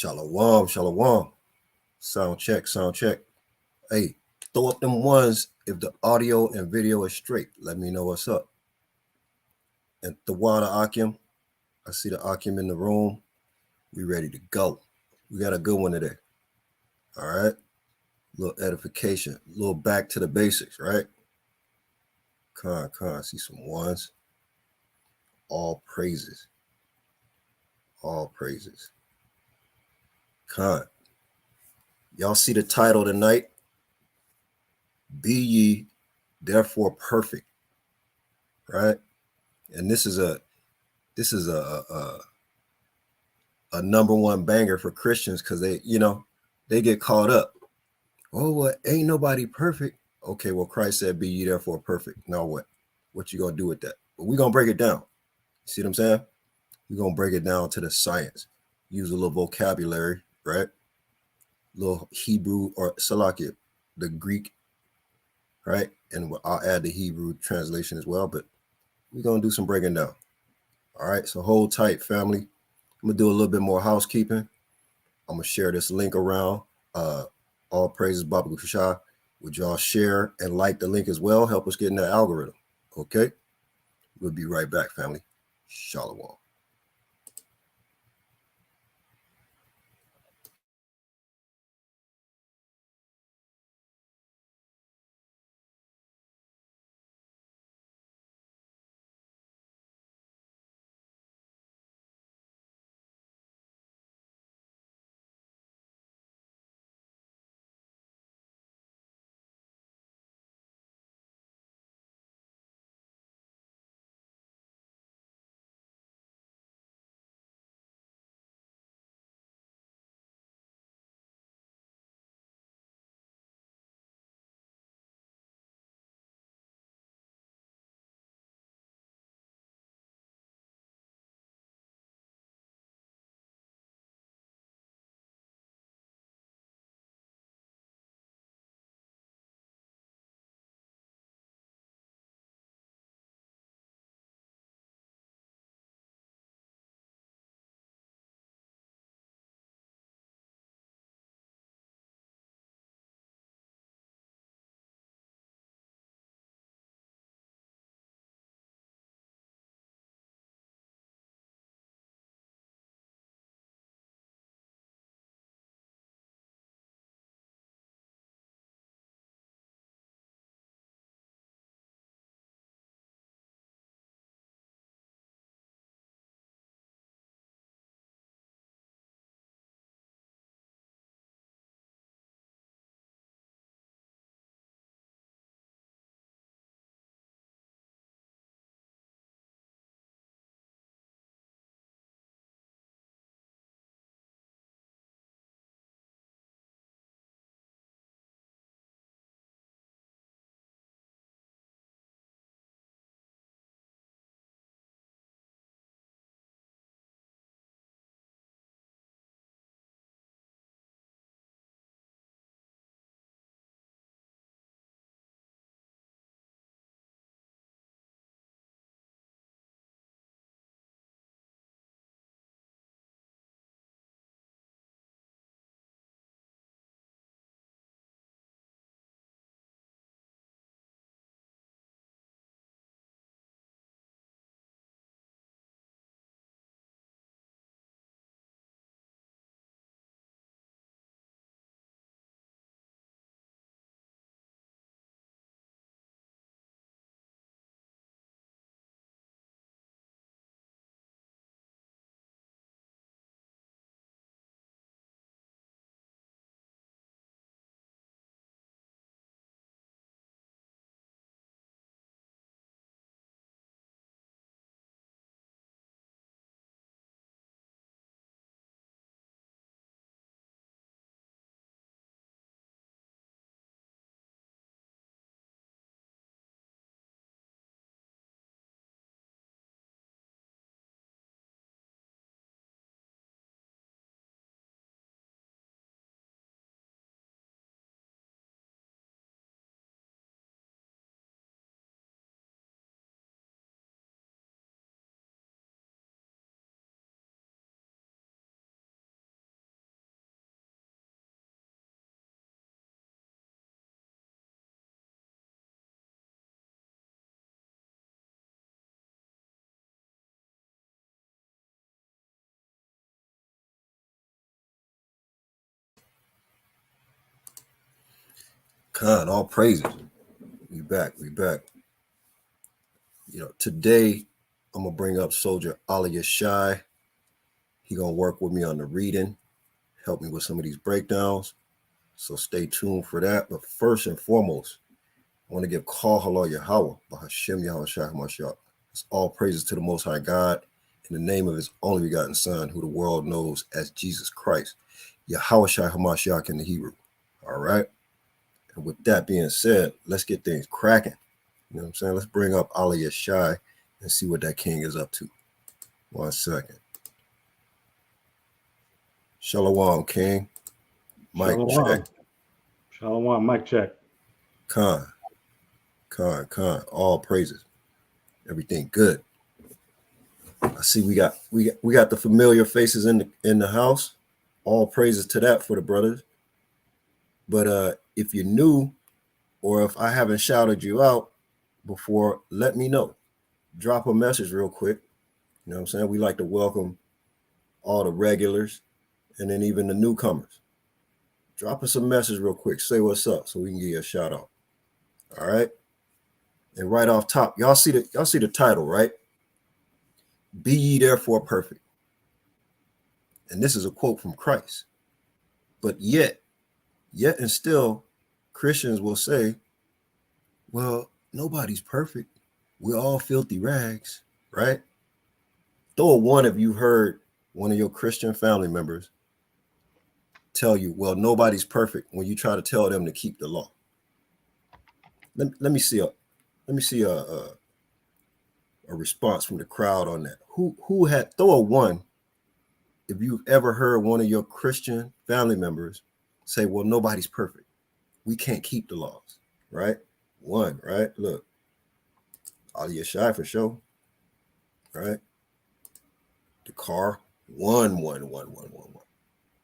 Shalom, shalom. Sound check, sound check. Hey, throw up them ones if the audio and video is straight. Let me know what's up. And the water Akim, I see the Akim in the room. We ready to go. We got a good one today. All right. Little edification, little back to the basics, right? I see some ones. All praises. All praises. Y'all see the title tonight? Be ye therefore perfect, right? And this is a number one banger for Christians because they get caught up. Oh, well, ain't nobody perfect. Okay, well, Christ said, be ye therefore perfect. Now what? What you gonna do with that? But we're gonna break it down. You see what I'm saying? We're gonna break it down to the science. Use a little vocabulary, right? Little Hebrew or Salakia, the Greek, right? And I'll add the Hebrew translation as well, but we're gonna do some breaking down. All right, so hold tight, family. I'm gonna do a little bit more housekeeping. I'm gonna share this link around. All praises, Baba Kushah. Would y'all share and like the link as well? Help us get in that algorithm. Okay, we'll be right back, family. Shalom. God, all praises. We back. Today I'm gonna bring up Soldier Ali Shai. He gonna work with me on the reading, help me with some of these breakdowns. So stay tuned for that. But first and foremost, I want to give Call Halal Yahweh, Bahashem Yahweh Shai Hamashiach. It's all praises to the Most High God in the name of His only begotten Son, who the world knows as Jesus Christ. Yahweh Shai Hamashiach in the Hebrew. All right. And with that being said, let's get things cracking. You know what I'm saying? Let's bring up Ali Shai and see what that king is up to. 1 second. Shalom, King. Mic check. Shalom, mic check. Khan. All praises. Everything good. I see we got the familiar faces in the house. All praises to that for the brothers. But if you're new, or if I haven't shouted you out before, let me know. Drop a message real quick. You know what I'm saying? We like to welcome all the regulars and then even the newcomers. Drop us a message real quick. Say what's up so we can give you a shout out. All right. And right off top, y'all see the title, right? Be ye therefore perfect. And this is a quote from Christ. But yet and still, Christians will say, well, nobody's perfect. We're all filthy rags, right? Throw a one if you heard one of your Christian family members tell you, well, nobody's perfect when you try to tell them to keep the law. Let me see a response from the crowd on that. Who had throw a one if you've ever heard one of your Christian family members say, well, nobody's perfect. We can't keep the laws, right? One, right? Look, Ali Shai for sure, right? The car, one,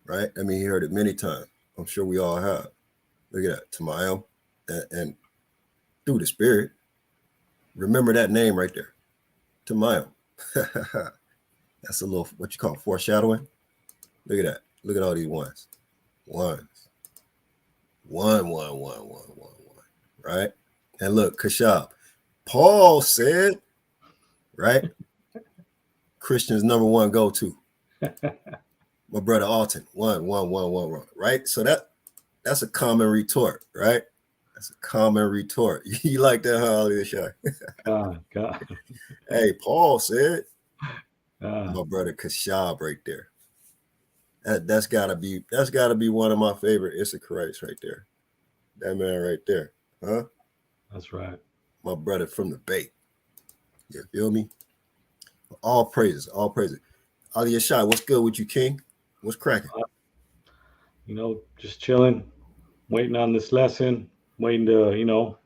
right? I mean, he heard it many times. I'm sure we all have. Look at that, Tamayim, and through the Spirit. Remember that name right there, Tamayim. That's a little, what you call foreshadowing. Look at that. Look at all these ones. One, right? And look, Kashab. Paul said, right? Christian's number one go-to. My brother Alton, one, right? So that's a common retort, right? That's a common retort. You like that, huh, Ali Shai? God. Hey, Paul said, my brother Kashab right there. That's gotta be one of my favorite Issacharites right there. That man right there, huh? That's right. My brother from the Bay. You feel me? All praises. Ali Shai, what's good with you, King? What's cracking? Just chilling, waiting on this lesson, waiting to,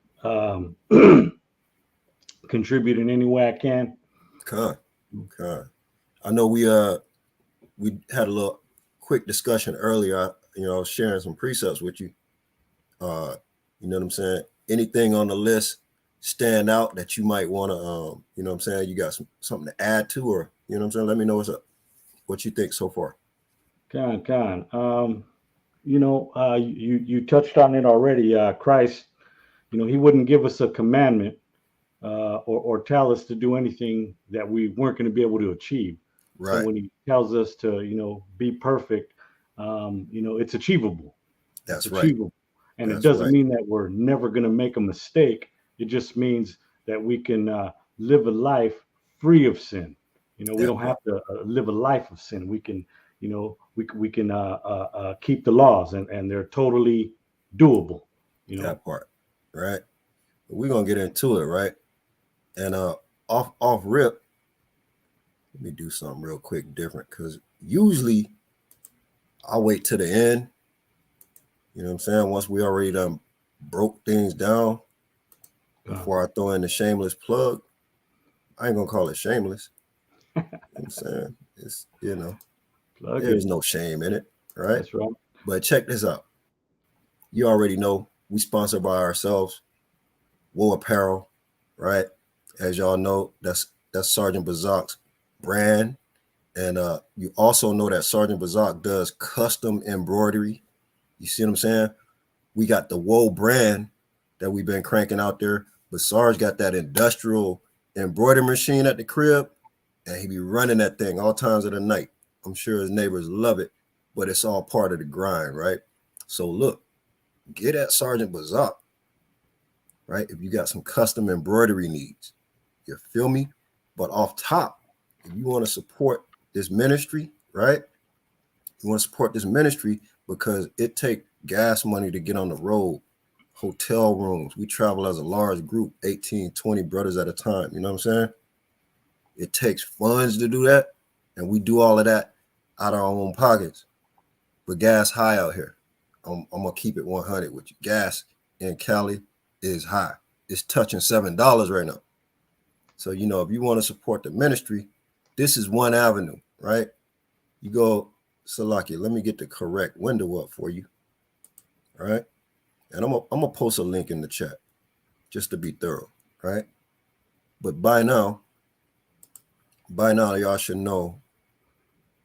contribute in any way I can. Con. I know we had a little quick discussion earlier. I was sharing some precepts with you. You know what I'm saying? Anything on the list stand out that you might want to, you know what I'm saying? You got something to add to, or, you know what I'm saying? Let me know what's up. What you think so far. You touched on it already. Christ, he wouldn't give us a commandment or tell us to do anything that we weren't going to be able to achieve. Right. So when he tells us to, be perfect, it's achievable. That's it's achievable. Right. And it doesn't mean that we're never going to make a mistake. It just means that we can live a life free of sin. We don't have to live a life of sin. We can, we can keep the laws, and they're totally doable. That part, right? We're gonna get into it, right? And off rip, let me do something real quick different, because usually I'll wait to the end. You know what I'm saying? Once we already done broke things down, before I throw in the shameless plug. I ain't gonna call it shameless. You know what I'm saying? It's, there's no shame in it, right? That's right. But check this out. You already know we sponsored by ourselves, Wool Apparel, right? As y'all know, that's Sergeant Bazak's brand. And you also know that Sergeant Bazak does custom embroidery. You see what I'm saying? We got the Woe brand that we've been cranking out there, but Sarge got that industrial embroidery machine at the crib, and he be running that thing all times of the night. I'm sure his neighbors love it, but it's all part of the grind, right? So look, get at Sergeant Bazak, right? If you got some custom embroidery needs, you feel me? But off top, if you want to support this ministry, right? You want to support this ministry because it take gas money to get on the road, hotel rooms. We travel as a large group, 18, 20 brothers at a time. You know what I'm saying? It takes funds to do that. And we do all of that out of our own pockets. But gas high out here. I'm going to keep it 100 with you. Gas in Cali is high. It's touching $7 right now. So, you know, if you want to support the ministry, this is one avenue, right? You go, Salakia, let me get the correct window up for you. All right. And I'm gonna post a link in the chat just to be thorough, right? But by now, y'all should know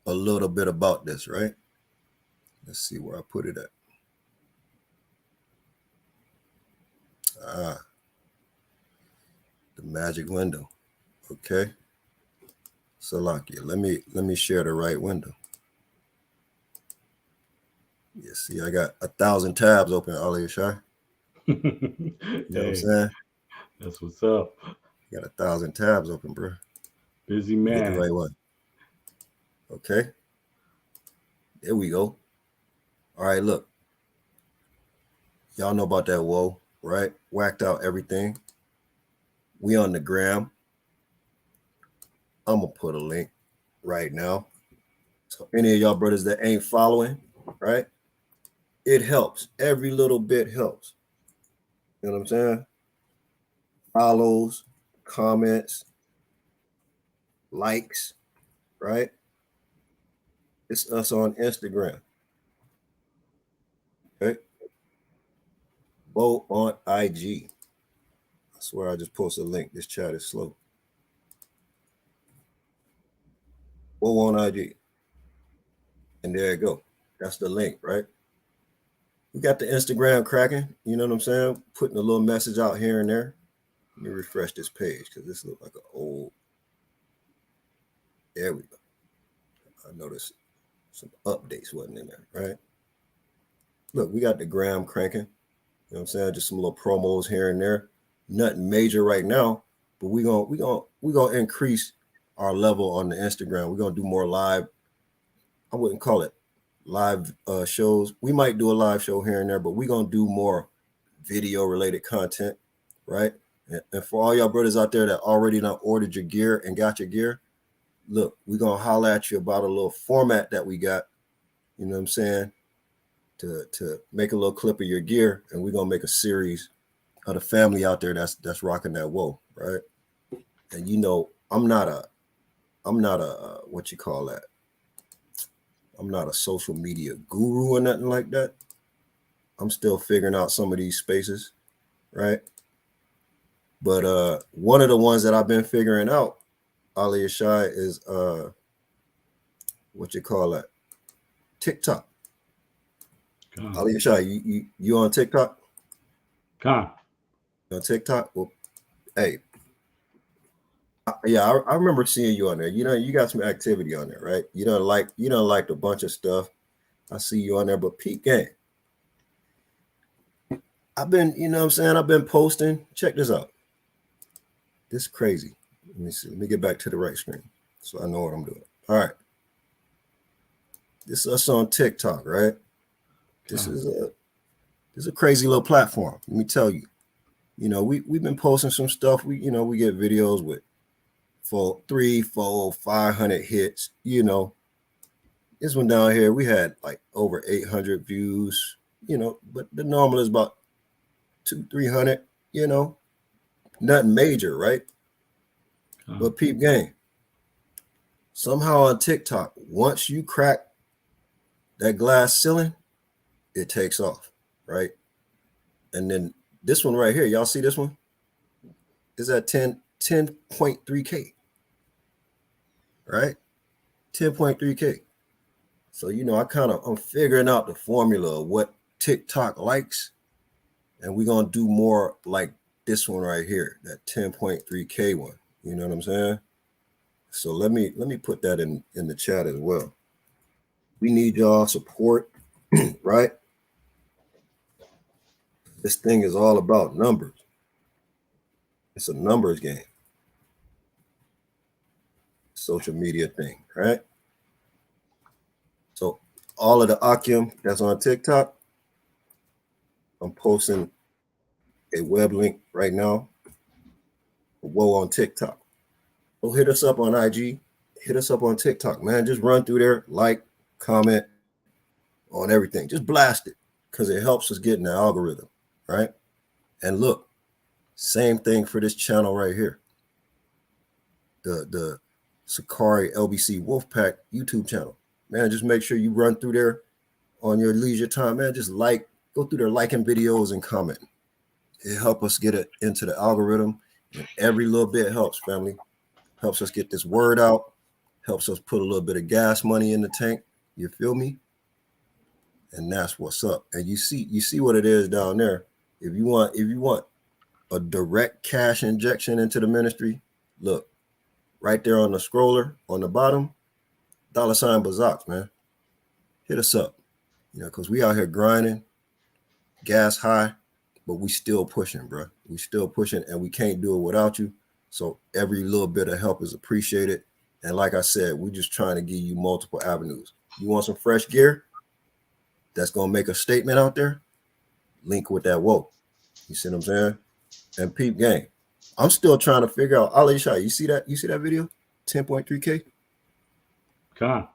a little bit about this, right? Let's see where I put it at. The magic window. Okay. Salakia, let me share the right window. Yeah, see, I got 1,000 tabs open, Ali Shai. You know what I'm saying? That's what's up. You got 1,000 tabs open, bro. Busy Get the man. right one. Okay. There we go. All right, look. Y'all know about that woe, right? Whacked out everything. We on the gram. I'm going to put a link right now. So any of y'all brothers that ain't following, right? It helps. Every little bit helps. You know what I'm saying? Follows, comments, likes, right? It's us on Instagram. Okay. Bo on IG. I swear I just posted a link. This chat is slow. Bo on IG. And there you go. That's the link, right? We got the Instagram cracking. You know what I'm saying? Putting a little message out here and there. Let me refresh this page because this looks like an old. There we go. I noticed some updates wasn't in there, right? Look, we got the gram cranking. You know what I'm saying? Just some little promos here and there. Nothing major right now, but we're gonna increase our level on the Instagram. We're gonna do more live. I wouldn't call it live shows. We might do a live show here and there, but we're gonna do more video related content, right? And for all y'all brothers out there that already done ordered your gear and got your gear, look, we're gonna holler at you about a little format that we got. You know what I'm saying? To make a little clip of your gear, and we're gonna make a series of the family out there that's rocking that woe, right? And you know, I'm not a what you call that? I'm not a social media guru or nothing like that. I'm still figuring out some of these spaces, right? But one of the ones that I've been figuring out, Ali Ashai, is what you call that? TikTok. Ali Ashai, you on TikTok? Con. On TikTok? Well, hey, yeah, I remember seeing you on there. You know, you got some activity on there, right? You don't like a bunch of stuff. I see you on there, but peak game. I've been, you know what I'm saying? I've been posting. Check this out. This is crazy. Let me see. Let me get back to the right screen so I know what I'm doing. All right. This is us on TikTok, right? This is a crazy little platform. Let me tell you. You know, we've been posting some stuff. We get videos with 300, 400, 500 hits. You know, this one down here, we had like over 800 views, you know, but the normal is about 200-300, you know, nothing major, right? But peep game. Somehow on TikTok, once you crack that glass ceiling, it takes off, right? And then this one right here, y'all see this one? Is at 10.3K, right? 10.3K. So, you know, I'm figuring out the formula of what TikTok likes And we're gonna do more like this one right here, that 10.3K one. You know what I'm saying? So let me put that in the chat as well. We need y'all support, right? This thing is all about numbers. It's a numbers game. Social media thing, right? So all of the Akim that's on TikTok, I'm posting a web link right now. Whoa on TikTok. Go hit us up on IG. Hit us up on TikTok, man. Just run through there, like, comment on everything. Just blast it because it helps us get in the algorithm, right? And look, same thing for this channel right here. The Sicari LBC WOLFPAC YouTube channel. Man, just make sure you run through there on your leisure time, man. Just go through there liking videos and comment. It helps us get it into the algorithm. And every little bit helps, family. Helps us get this word out. Helps us put a little bit of gas money in the tank. You feel me? And that's what's up. And you see what it is down there. If you want a direct cash injection into the ministry, look, right there on the scroller on the bottom, $ Bazak, man. Hit us up. Because we out here grinding, gas high, but we still pushing, bro. We still pushing, and we can't do it without you. So every little bit of help is appreciated. And like I said, we're just trying to give you multiple avenues. You want some fresh gear that's going to make a statement out there? Link with that whoa. You see what I'm saying? And peep gang. I'm still trying to figure out. Ali Shai, you see that? You see that video? 10.3K? Con.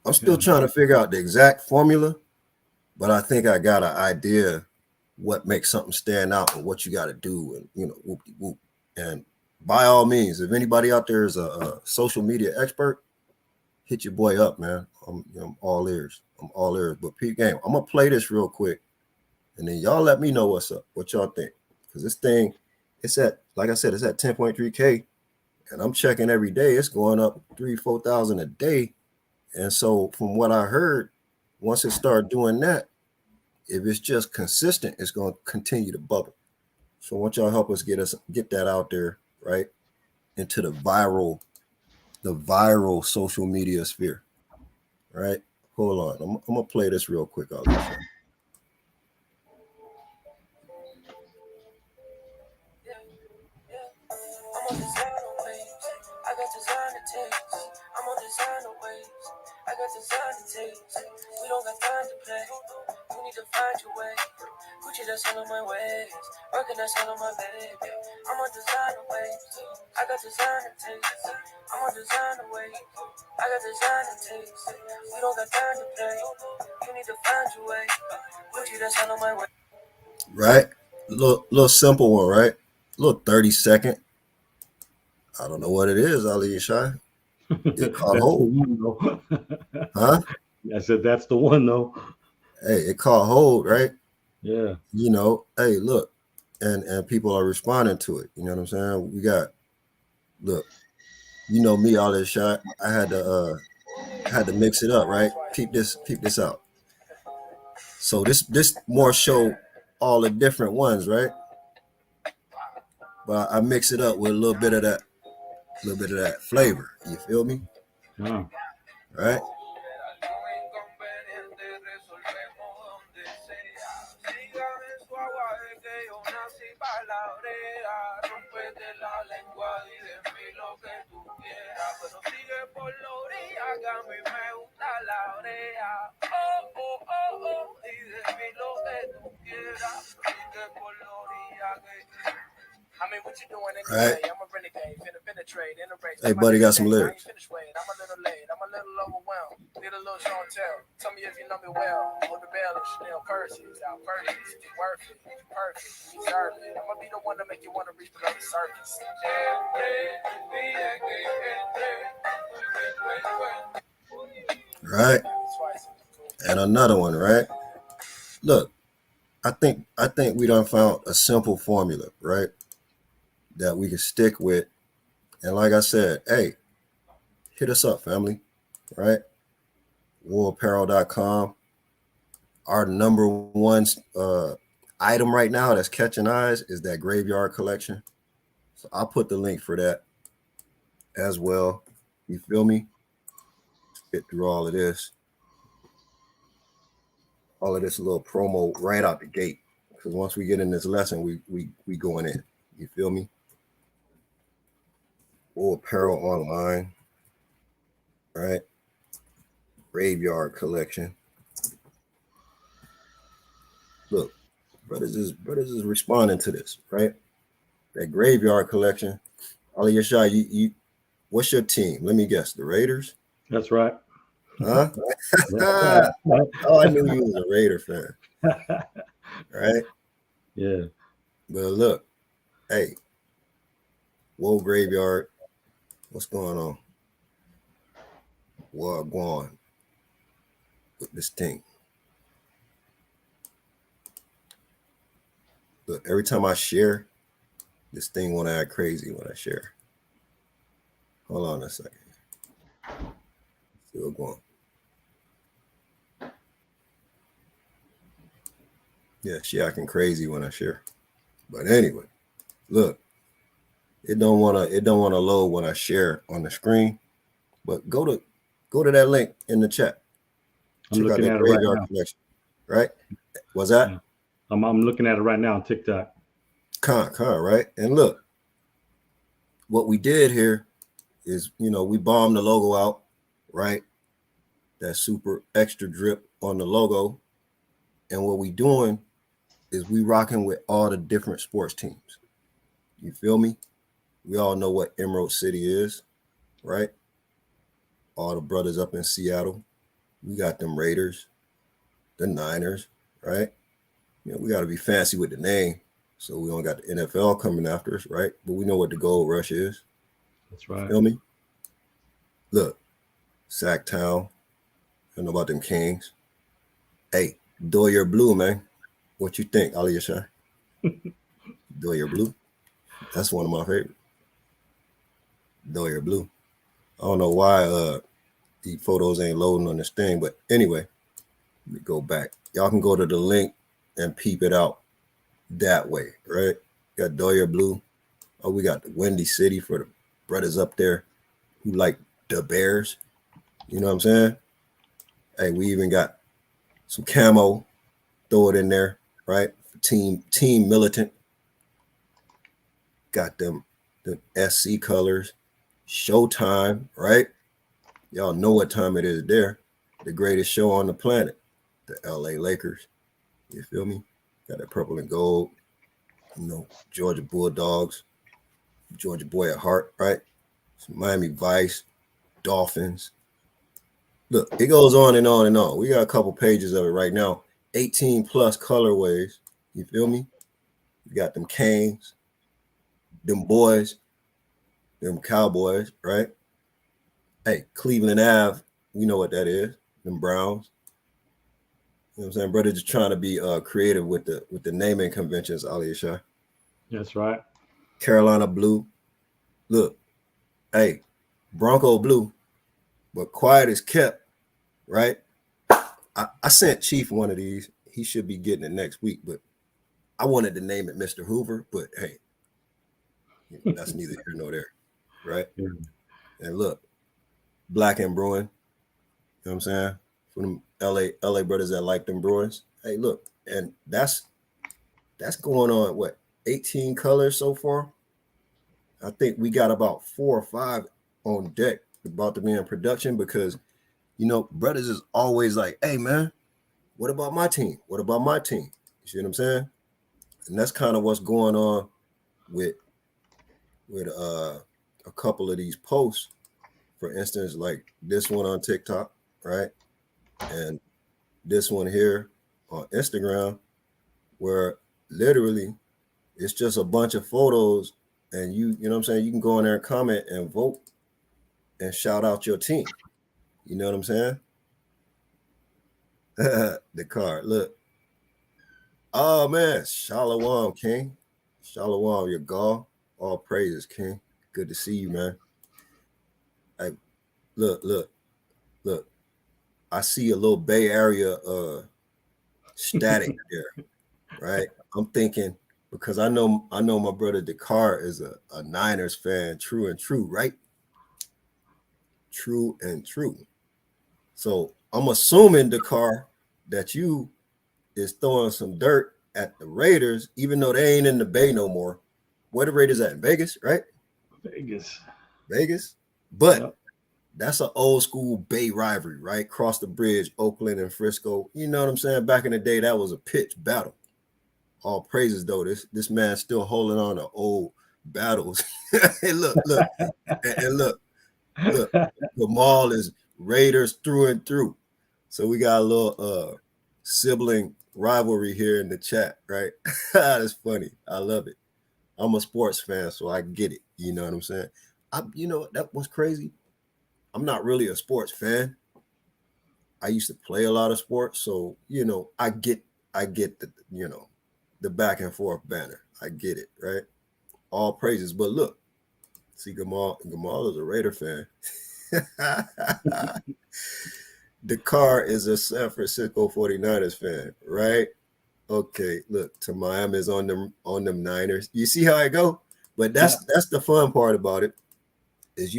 I'm still trying to figure out the exact formula, but I think I got an idea what makes something stand out and what you got to do, and whoop-de-whoop. And by all means, if anybody out there is a social media expert, hit your boy up, man. I'm all ears. I'm all ears. But peep game, I'm gonna play this real quick, and then y'all let me know what's up, what y'all think, because this thing, it's at, like I said, it's at 10.3K, and I'm checking every day. It's going up 3,000-4,000 a day. And so from what I heard, once it start doing that, if it's just consistent, it's going to continue to bubble. So I want y'all help us get that out there, right, into the viral social media sphere, right? Hold on, I'm gonna play this real quick. I'll let you. I got designer tapes. We don't got time to play. You need to find your way. Gucci, that's all on my ways. Working, that's all on my baby. I'm on designer ways. I got designer tapes. I'm on designer ways. I got designer tapes. We don't got time to play. You need to find your way. Gucci, that's all on my way. Right? Little simple one, right? Little 30-second. I don't know what it is, Ali Shai. It caught That's the hold. one, though. Huh? I said, that's the one, though. Hey, it caught hold, right? Yeah. Hey, look, and people are responding to it. You know what I'm saying? We got, look, me, all this shot. I had to mix it up, right? Peep this out. So this more show all the different ones, right? But I mix it up with a little bit of that flavor. You feel me? Yeah. Right? What you doing anyway? Right. I'm a renegade, finna penetrate in the race. Hey, buddy, got some lyrics. I'm a little late, I'm a little overwhelmed. Need a little show and tell. Tell me if you know me well. Hold the bell and Chanel purses. Out purses. You worth it. You perfect. You deserve it. I'm gonna be the one to make you want to reach below the surface. Right. And another one, right? Look, I think we done found a simple formula, right? That we can stick with. And like I said, hey, hit us up, family, right? woolapparel.com. Our number one item right now that's catching eyes is that graveyard collection. So I'll put the link for that as well. You feel me? Get through all of this little promo right out the gate. Because once we get in this lesson, we going in. You feel me? Wool apparel online, right? Graveyard collection. Look, brothers is responding to this, right? That graveyard collection. Ali Yashai, you what's your team? Let me guess. The Raiders? That's right. Huh? That's right. Oh, I knew you was a Raider fan. Right? Yeah. But look, hey, Wool Graveyard, what's going on? What going with this thing? Look, every time I share, this thing want to act crazy when I share. Hold on a second. Still going. Yeah, she acting crazy when I share. But anyway, look, it don't wanna load when I share on the screen. But go to that link in the chat. I'm Check out looking that at it right graveyard now. collection. Right? Was that? Yeah. I'm looking at it right now on TikTok. Con, right? And look, what we did here is, we bombed the logo out, right? That super extra drip on the logo. And what we doing is we rocking with all the different sports teams. You feel me? We all know what Emerald City is, right? All the brothers up in Seattle. We got them Raiders, the Niners, right? We got to be fancy with the name. So we don't got the NFL coming after us, right? But we know what the gold rush is. That's right. Feel me? Look, Sacktown. I know about them Kings. Hey, Doyer Blue, man. What you think, Ali Yashai? Doyer Blue. That's one of my favorites. Doyer Blue. I don't know why the photos ain't loading on this thing, but anyway, let me go back. Y'all can go to the link and peep it out that way, right? Got Doyer Blue. Oh, we got the Windy City for the brothers up there who like the Bears. You know what I'm saying? Hey, we even got some camo. Throw it in there, right? Team Militant. Got them the SC colors. Showtime, right? Y'all know what time it is there. The greatest show on the planet. The LA Lakers. You feel me? Got that purple and gold. Georgia Bulldogs. Georgia Boy at heart, right? Some Miami Vice. Dolphins. Look, it goes on and on and on. We got a couple pages of it right now. 18 plus colorways. You feel me? You got them Canes, them boys, them Cowboys, right? Hey, Cleveland Ave, we know what that is. Them Browns. You know what I'm saying? Brother just trying to be creative with the naming conventions, Ali Shah. That's right. Carolina Blue. Look, hey, Bronco Blue, but quiet is kept, right? I sent Chief one of these. He should be getting it next week, but I wanted to name it Mr. Hoover, but hey, that's neither here nor there, right? Yeah. And look, Black and Bruin, you know what I'm saying? For them LA brothers that like them Bruins. Hey, look, and that's going on what 18 colors so far. I think we got about 4 or 5 on deck about to be in production because brothers is always like, hey man, what about my team? What about my team? You see what I'm saying? And that's kind of what's going on with a couple of these posts. For instance, like this one on TikTok, right? And this one here on Instagram, where literally it's just a bunch of photos and you know what I'm saying? You can go in there and comment and vote and shout out your team. You know what I'm saying? The card, look. Oh man, Shalom, King. Shalom, your God. All praises, King. Good to see you, man. Hey, look. I see a little Bay Area static there. right? I'm thinking because I know my brother Dakar is a Niners fan, true and true, right? True and true. So I'm assuming Dakar that you is throwing some dirt at the Raiders, even though they ain't in the Bay no more. Where the Raiders at? In Vegas, right? Vegas. Vegas. But Yep. that's an old school Bay rivalry, right? Cross the bridge, Oakland and Frisco. You know what I'm saying? Back in the day, that was a pitch battle. All praises though. This man's still holding on to old battles. Hey, look, and look. Gamal is Raiders through and through. So we got a little sibling rivalry here in the chat, right? That's funny. I love it. I'm a sports fan, so I get it. You know what I'm saying? You know that was crazy. I'm not really a sports fan. I used to play a lot of sports, so you know, I get the the back and forth banner. I get it, right? All praises. But look, see Gamal is a Raider fan. Dakar is a San Francisco 49ers fan, right? Okay, look, to Miami's on them Niners. You see how I go? But that's the fun part about it, is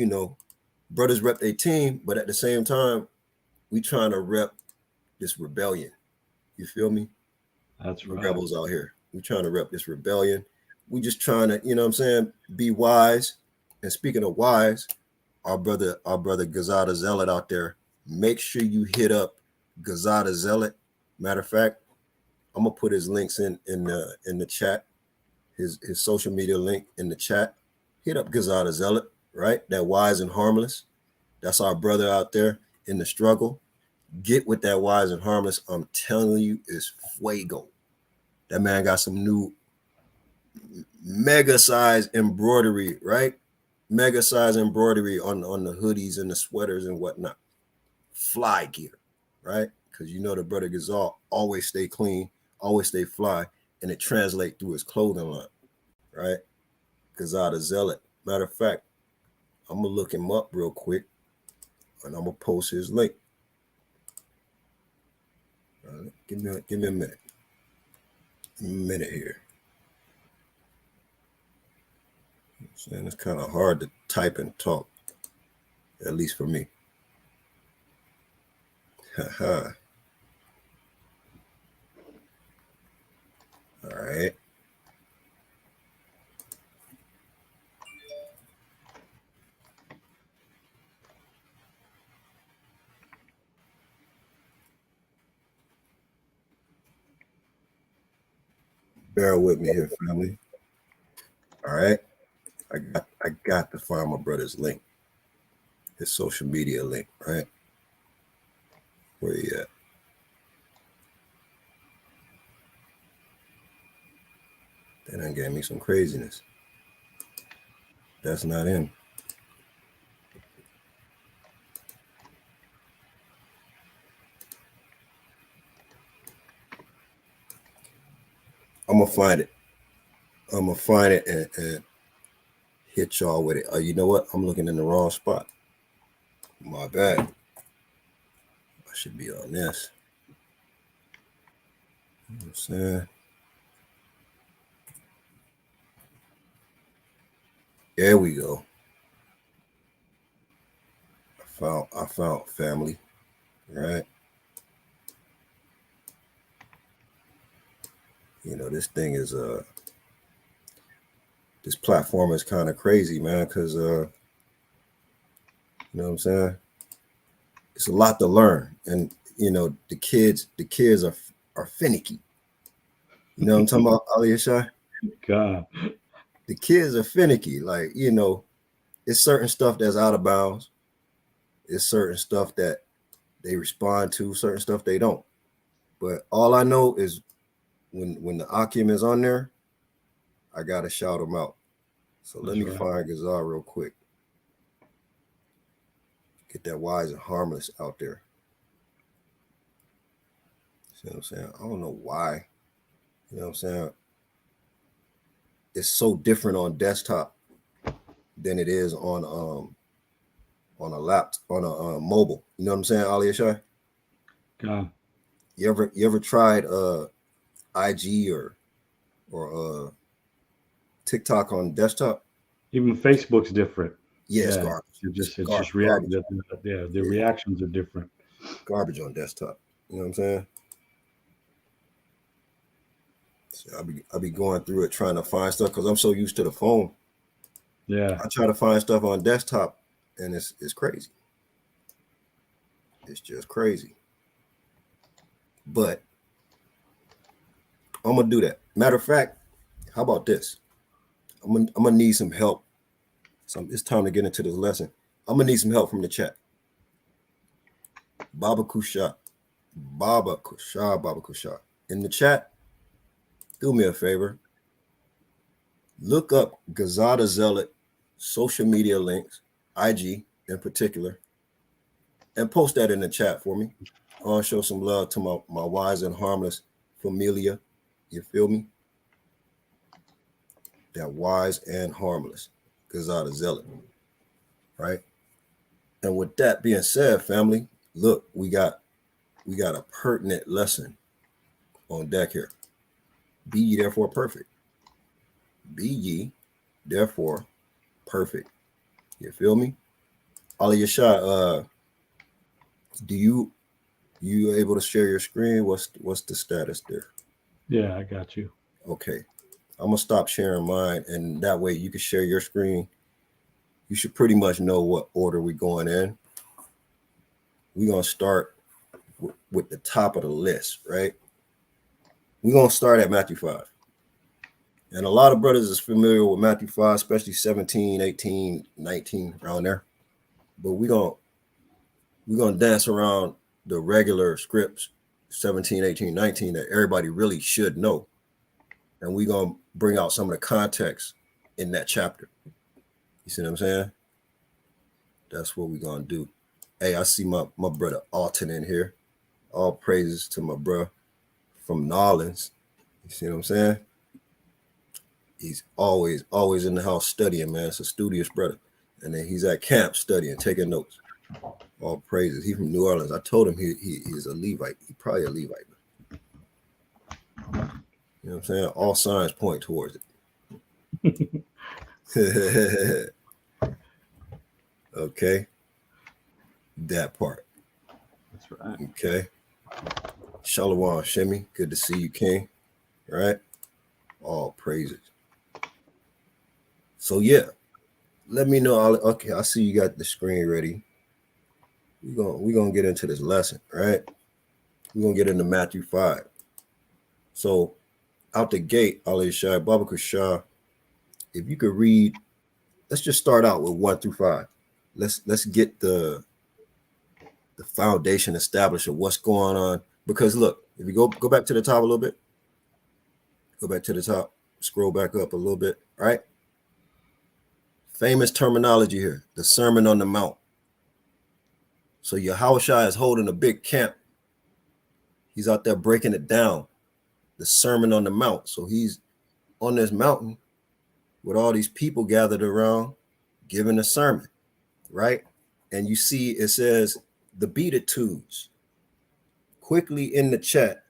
brothers rep their team, but at the same time, we trying to rep this rebellion. You feel me? That's The right. rebels out here. We trying to rep this rebellion. We just trying to, you know what I'm saying, be wise. And speaking of wise, our brother Gazada Zealot out there, make sure you hit up Gazada Zealot. Matter of fact, I'm gonna put his links in the chat, his social media link in the chat. Hit up Gazada Zealot, right? That wise and harmless. That's our brother out there in the struggle. Get with that wise and harmless. I'm telling you, it's fuego. That man got some new mega size embroidery, right? Mega size embroidery on the hoodies and the sweaters and whatnot. Fly gear, right? Because the brother Gazal always stay clean, always stay fly, and it translates through his clothing line, right? Gazada Zealot. Matter of fact, I'm gonna look him up real quick, and I'm gonna post his link. Give me a minute. A minute here. And it's kind of hard to type and talk, at least for me. Haha. All right. Bear with me here, family. All right. I got to find my brother's link, his social media link, right? Where he at? They done gave me some craziness. That's not him. I'm gonna find it. I'm gonna find it and hit y'all with it. You know what? I'm looking in the wrong spot. My bad. I should be on this. You know what I'm saying? There we go. I found family. Right? This thing is this platform is kind of crazy, man, because you know what I'm saying? It's a lot to learn. And the kids are finicky. You know what I'm talking about, Ali Ashai? God. The kids are finicky. Like, it's certain stuff that's out of bounds. It's certain stuff that they respond to, certain stuff they don't. But all I know is when the Akim is on there, I gotta shout him out. So let me find Gazar real quick. Get that wise and harmless out there. See what I'm saying? I don't know why. You know what I'm saying? It's so different on desktop than it is on a laptop, on a mobile. You know what I'm saying, Ali Ashai? God. You ever tried IG or TikTok on desktop. Even Facebook's different. Yeah, it's Yeah, garbage. it just react. Garbage. Yeah, the Yeah, reactions are different. garbage on desktop. You know what I'm saying? So I'll be going through it trying to find stuff because I'm so used to the phone. Yeah, I try to find stuff on desktop, and it's crazy. It's just crazy. But I'm gonna do that. Matter of fact, how about this? I'm gonna need some help. So it's time to get into this lesson. I'm gonna need some help from the chat. Baba Kusha, Baba Kusha. In the chat, do me a favor. Look up Gazada Zealot social media links, IG in particular, and post that in the chat for me. I want to show some love to my wise and harmless familia. You feel me? That wise and harmless Gazada Zealot, right? And with that being said, family, look, we got a pertinent lesson on deck here. Be ye therefore perfect. Be ye therefore perfect. You feel me? Ali Yashai, do you able to share your screen? What's the status there? yeah, I got you. Okay. I'm gonna stop sharing mine, and that way you can share your screen. You should pretty much know what order we're going in. We're gonna start with the top of the list, right? We're gonna start at Matthew 5. And a lot of brothers is familiar with Matthew 5, especially 17, 18, 19, around there. But we're gonna dance around the regular scripts, 17, 18, 19, that everybody really should know. And we're gonna bring out some of the context in that chapter. You see what I'm saying? That's what we're gonna do. Hey, I see my brother Alton in here. All praises to my bro from Nolans. You see what I'm saying? He's always in the house studying, man. It's a studious brother. And then he's at camp studying, taking notes. All praises. He's from New Orleans. I told him he's a Levite. He's probably a Levite. You know what I'm saying? All signs point towards it. Okay. That part. That's right. Okay. Shalom, Shimmy. Good to see you, King. Right? All praises. So yeah. Let me know. Okay, I see you got the screen ready. We're gonna get into this lesson, right? We're gonna get into Matthew 5. So out the gate, Ali Shai, Baba Kushah, if you could read, let's just start out with 1 through 5. Let's get the foundation established of what's going on. Because look, if you go back to the top a little bit, go back to the top, scroll back up a little bit, right? Famous terminology here, the Sermon on the Mount. So Yahushua is holding a big camp. He's out there breaking it down, the Sermon on the Mount. So he's on this mountain with all these people gathered around giving a sermon, right? And you see it says the Beatitudes. Quickly in the chat,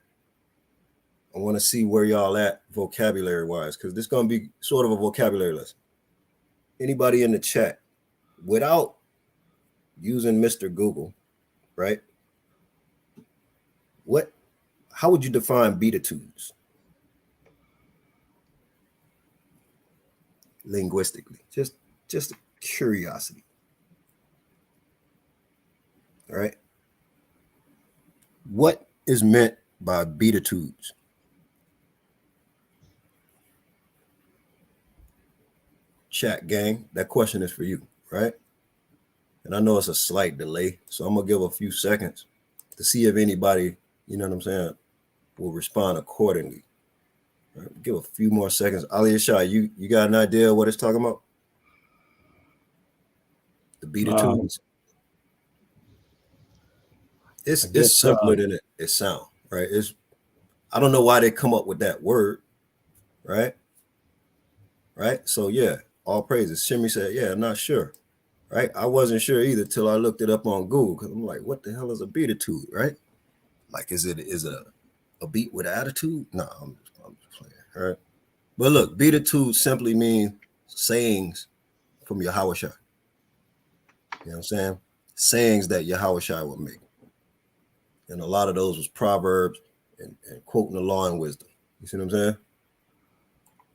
I want to see where y'all at vocabulary-wise, because this is going to be sort of a vocabulary lesson. Anybody in the chat, without using Mr. Google, right? How would you define Beatitudes? Linguistically, just a curiosity. All right. What is meant by Beatitudes? Chat gang, that question is for you, right? And I know it's a slight delay, so I'm gonna give a few seconds to see if anybody, you know what I'm saying, will respond accordingly. Right, give a few more seconds. Ali Shai, you got an idea of what it's talking about? The Beatitudes. I guess It's simpler than it sounds, right? I don't know why they come up with that word, right? Right. So yeah, all praises. Shimmy said, yeah, I'm not sure. Right. I wasn't sure either till I looked it up on Google because I'm like, what the hell is a beatitude, right? Like, is it a A beat with attitude? No, I'm just playing. All right. But look, beatitude simply means sayings from Yahweh Shai. You know what I'm saying? Sayings that Yahweh Shai would make. And a lot of those was proverbs and quoting the law and wisdom. You see what I'm saying?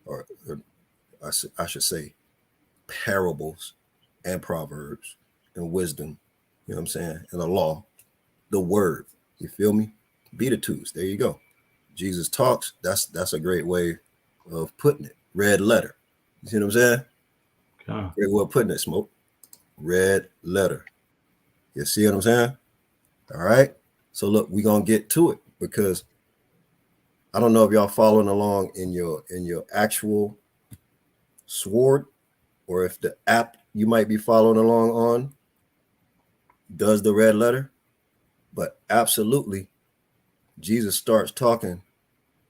Or I should say parables and proverbs and wisdom. You know what I'm saying? And the law, the word. You feel me? Beatitudes. There you go. Jesus talks. That's a great way of putting it. Red letter. You see what I'm saying? God. Great way of putting it, Smoke. Red letter. You see what I'm saying? All right. So look, we're gonna get to it because I don't know if y'all following along in your actual sword or if the app you might be following along on does the red letter, but absolutely Jesus starts talking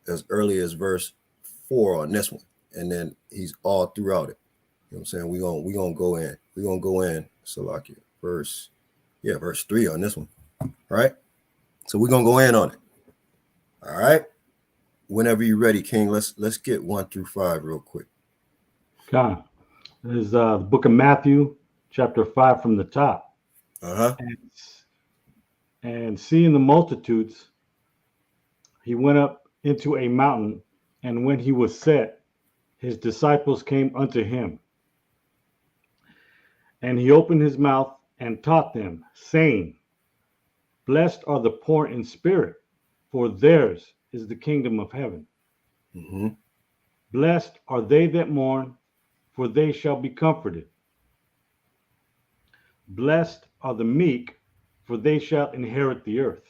as early as verse 4 on this one, and then he's all throughout it. You know what I'm saying? We're gonna go in. We're gonna go in, Salakia. Verse 3 on this one. All right. So we're gonna go in on it. All right. Whenever you're ready, King, let's get 1 through 5 real quick. God. This is the book of Matthew, chapter 5 from the top. Uh-huh. And seeing the multitudes, he went up into a mountain, and when he was set, his disciples came unto him. And he opened his mouth and taught them, saying, Blessed are the poor in spirit, for theirs is the kingdom of heaven. Mm-hmm. Blessed are they that mourn, for they shall be comforted. Blessed are the meek, for they shall inherit the earth.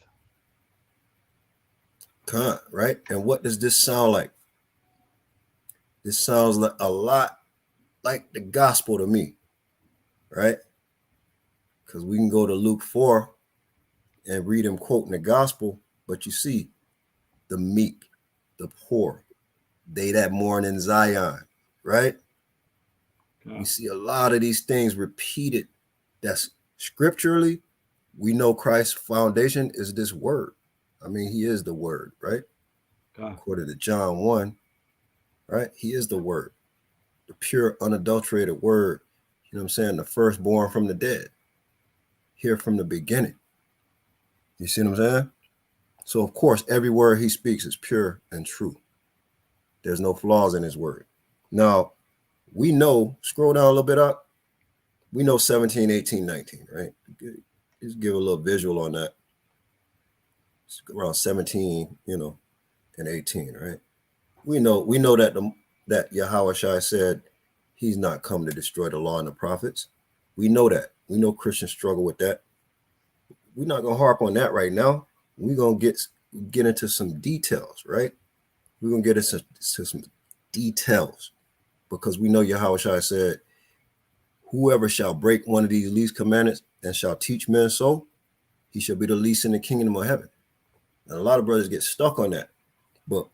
Right? And what does this sound like? This sounds like a lot like the gospel to me, right? Because we can go to Luke 4 and read him quoting the gospel, but you see the meek, the poor, they that mourn in Zion, right? We see a lot of these things repeated. That's scripturally, we know Christ's foundation is this word. I mean, he is the word, right? According to John 1, right? He is the word, the pure, unadulterated word. You know what I'm saying? The firstborn from the dead, here from the beginning. You see what I'm saying? So, of course, every word he speaks is pure and true. There's no flaws in his word. Now, we know, scroll down a little bit up, we know 17, 18, 19, right? Just give a little visual on that. It's around 17, and 18, right? We know that Yahweh Shai said he's not come to destroy the law and the prophets. We know that. We know Christians struggle with that. We're not gonna harp on that right now. We're gonna get into some details, right? We're gonna get into some details because we know Yahweh Shai said, whoever shall break one of these least commandments and shall teach men so, he shall be the least in the kingdom of heaven. And a lot of brothers get stuck on that. But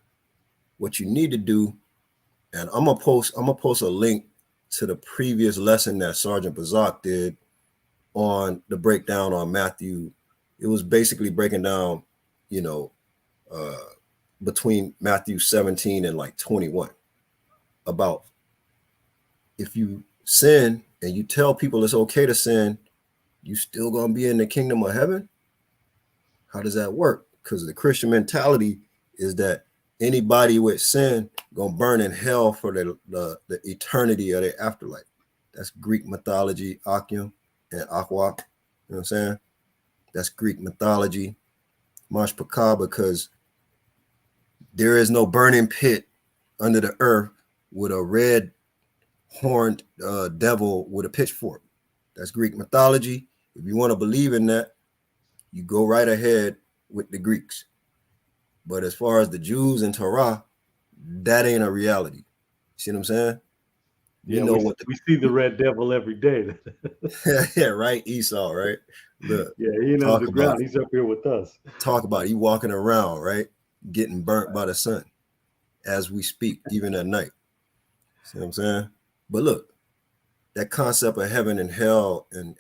what you need to do, and I'm gonna post a link to the previous lesson that Sergeant Bazak did on the breakdown on Matthew. It was basically breaking down, between Matthew 17 and like 21 about if you sin and you tell people it's okay to sin, you still gonna be in the kingdom of heaven? How does that work? Because the Christian mentality is that anybody with sin gonna burn in hell for the eternity of their afterlife. That's Greek mythology, Akim and Aqua. You know what I'm saying? That's Greek mythology, Mashpaka, because there is no burning pit under the earth with a red horned devil with a pitchfork. That's Greek mythology. If you want to believe in that, you go right ahead with the Greeks. But as far as the Jews and Torah, that ain't a reality. See what I'm saying? Yeah, we see the red devil every day. Yeah, right. Esau, right? Look, yeah, he knows the ground. He's up here with us. Talk about it. He walking around, right? Getting burnt by the sun as we speak, even at night. See what I'm saying? But look, that concept of heaven and hell and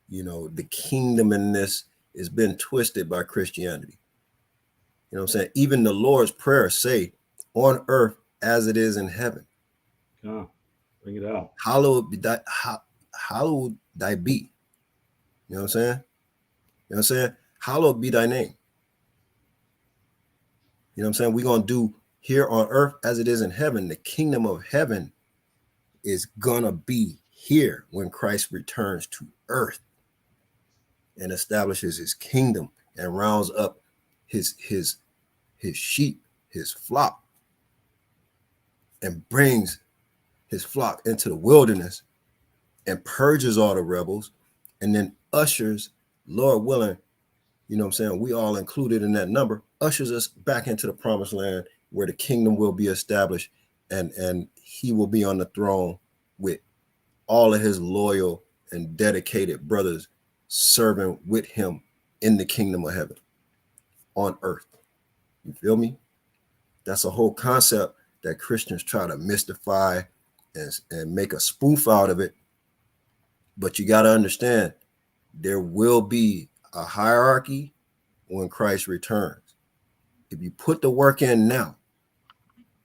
the kingdom in this has been twisted by Christianity. You know what I'm saying? Even the Lord's Prayer say, on earth as it is in heaven. Bring it out. Hallowed thy be. You know what I'm saying? You know what I'm saying? Hallowed be thy name. You know what I'm saying? We're going to do here on earth as it is in heaven. The kingdom of heaven is going to be here when Christ returns to earth and establishes his kingdom and rounds up his sheep, his flock, and brings his flock into the wilderness and purges all the rebels, and then ushers, Lord willing, you know what I'm saying, we all included in that number, ushers us back into the promised land where the kingdom will be established, and he will be on the throne with all of his loyal and dedicated brothers serving with him in the kingdom of heaven on earth. You feel me? That's a whole concept that Christians try to mystify and make a spoof out of it. But you got to understand, there will be a hierarchy when Christ returns. If you put the work in now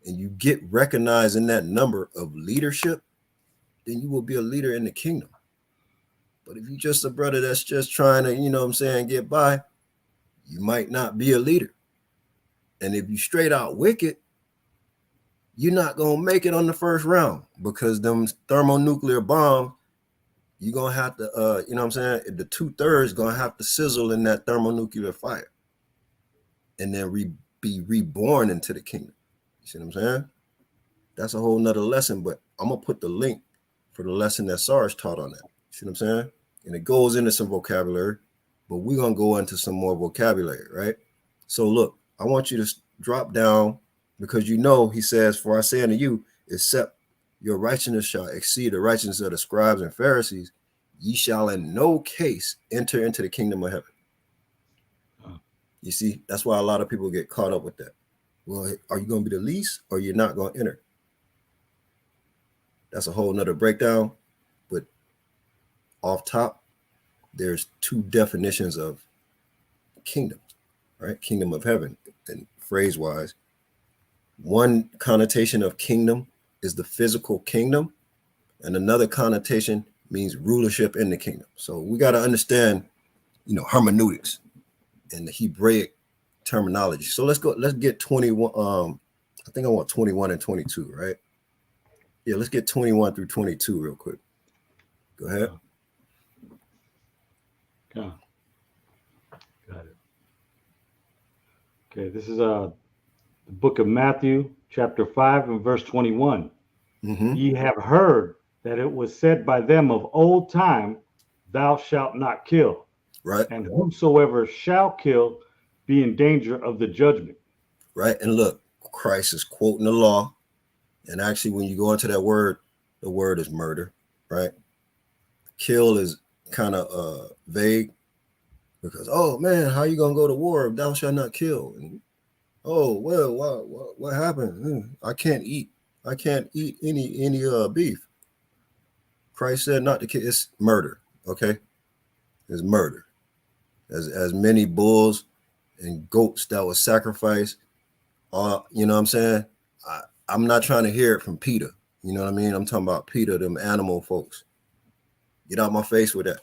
and you get recognized in that number of leadership, then you will be a leader in the kingdom. But if you're just a brother that's just trying to, you know what I'm saying, get by, you might not be a leader. And if you straight out wicked, you're not going to make it on the first round, because them thermonuclear bombs, you're going to have to, you know what I'm saying, the 2/3 going to have to sizzle in that thermonuclear fire and then be reborn into the kingdom. You see what I'm saying? That's a whole nother lesson, but I'm going to put the link for the lesson that Sarge taught on that. You see what I'm saying? And it goes into some vocabulary, but we're going to go into some more vocabulary, right? So look, I want you to drop down, because you know, he says, for I say unto you, except your righteousness shall exceed the righteousness of the scribes and Pharisees, ye shall in no case enter into the kingdom of heaven. You see, that's why a lot of people get caught up with that. Well, are you going to be the least, or you're not going to enter? That's a whole nother breakdown. But off top, there's two definitions of kingdom, right? Kingdom of heaven, and phrase wise, one connotation of kingdom is the physical kingdom, and another connotation means rulership in the kingdom. So we got to understand, you know, hermeneutics and the Hebraic terminology. So let's get 21. I think I want 21 and 22, right? Yeah, let's get 21 through 22 real quick. Go ahead. Got it. Okay, this is the book of Matthew, chapter 5 and verse 21. Ye have heard that it was said by them of old time, thou shalt not kill. Right. And whosoever shall kill be in danger of the judgment. Right. And look, Christ is quoting the law. And actually, when you go into that word, the word is murder, right? Kill is kind of vague, because, oh man, how you gonna go to war if thou shalt not kill? And, oh well, what happened? I can't eat any beef. Christ said not to kill. It's murder. Okay, it's murder. As many bulls and goats that was sacrificed. You know what I'm saying? I'm not trying to hear it from Peter. You know what I mean? I'm talking about Peter, them animal folks. Get out my face with that.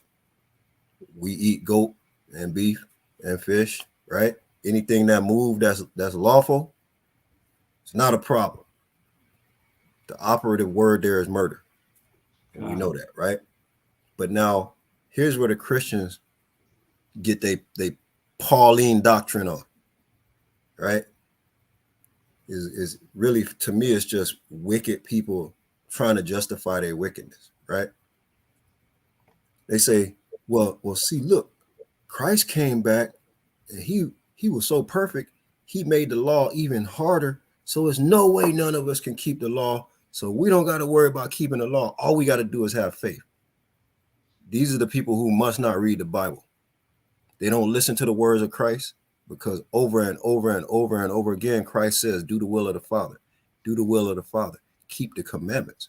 We eat goat and beef and fish, right? Anything that move that's lawful, it's not a problem. The operative word there is murder. And we know that, right? But now here's where the Christians get they Pauline doctrine on, right? Is really, to me, it's just wicked people trying to justify their wickedness, right? They say, well, see, look, Christ came back and he was so perfect, he made the law even harder. So there's no way none of us can keep the law. So we don't got to worry about keeping the law. All we got to do is have faith. These are the people who must not read the Bible. They don't listen to the words of Christ, because over and over and over and over again, Christ says, do the will of the Father. Do the will of the Father. Keep the commandments.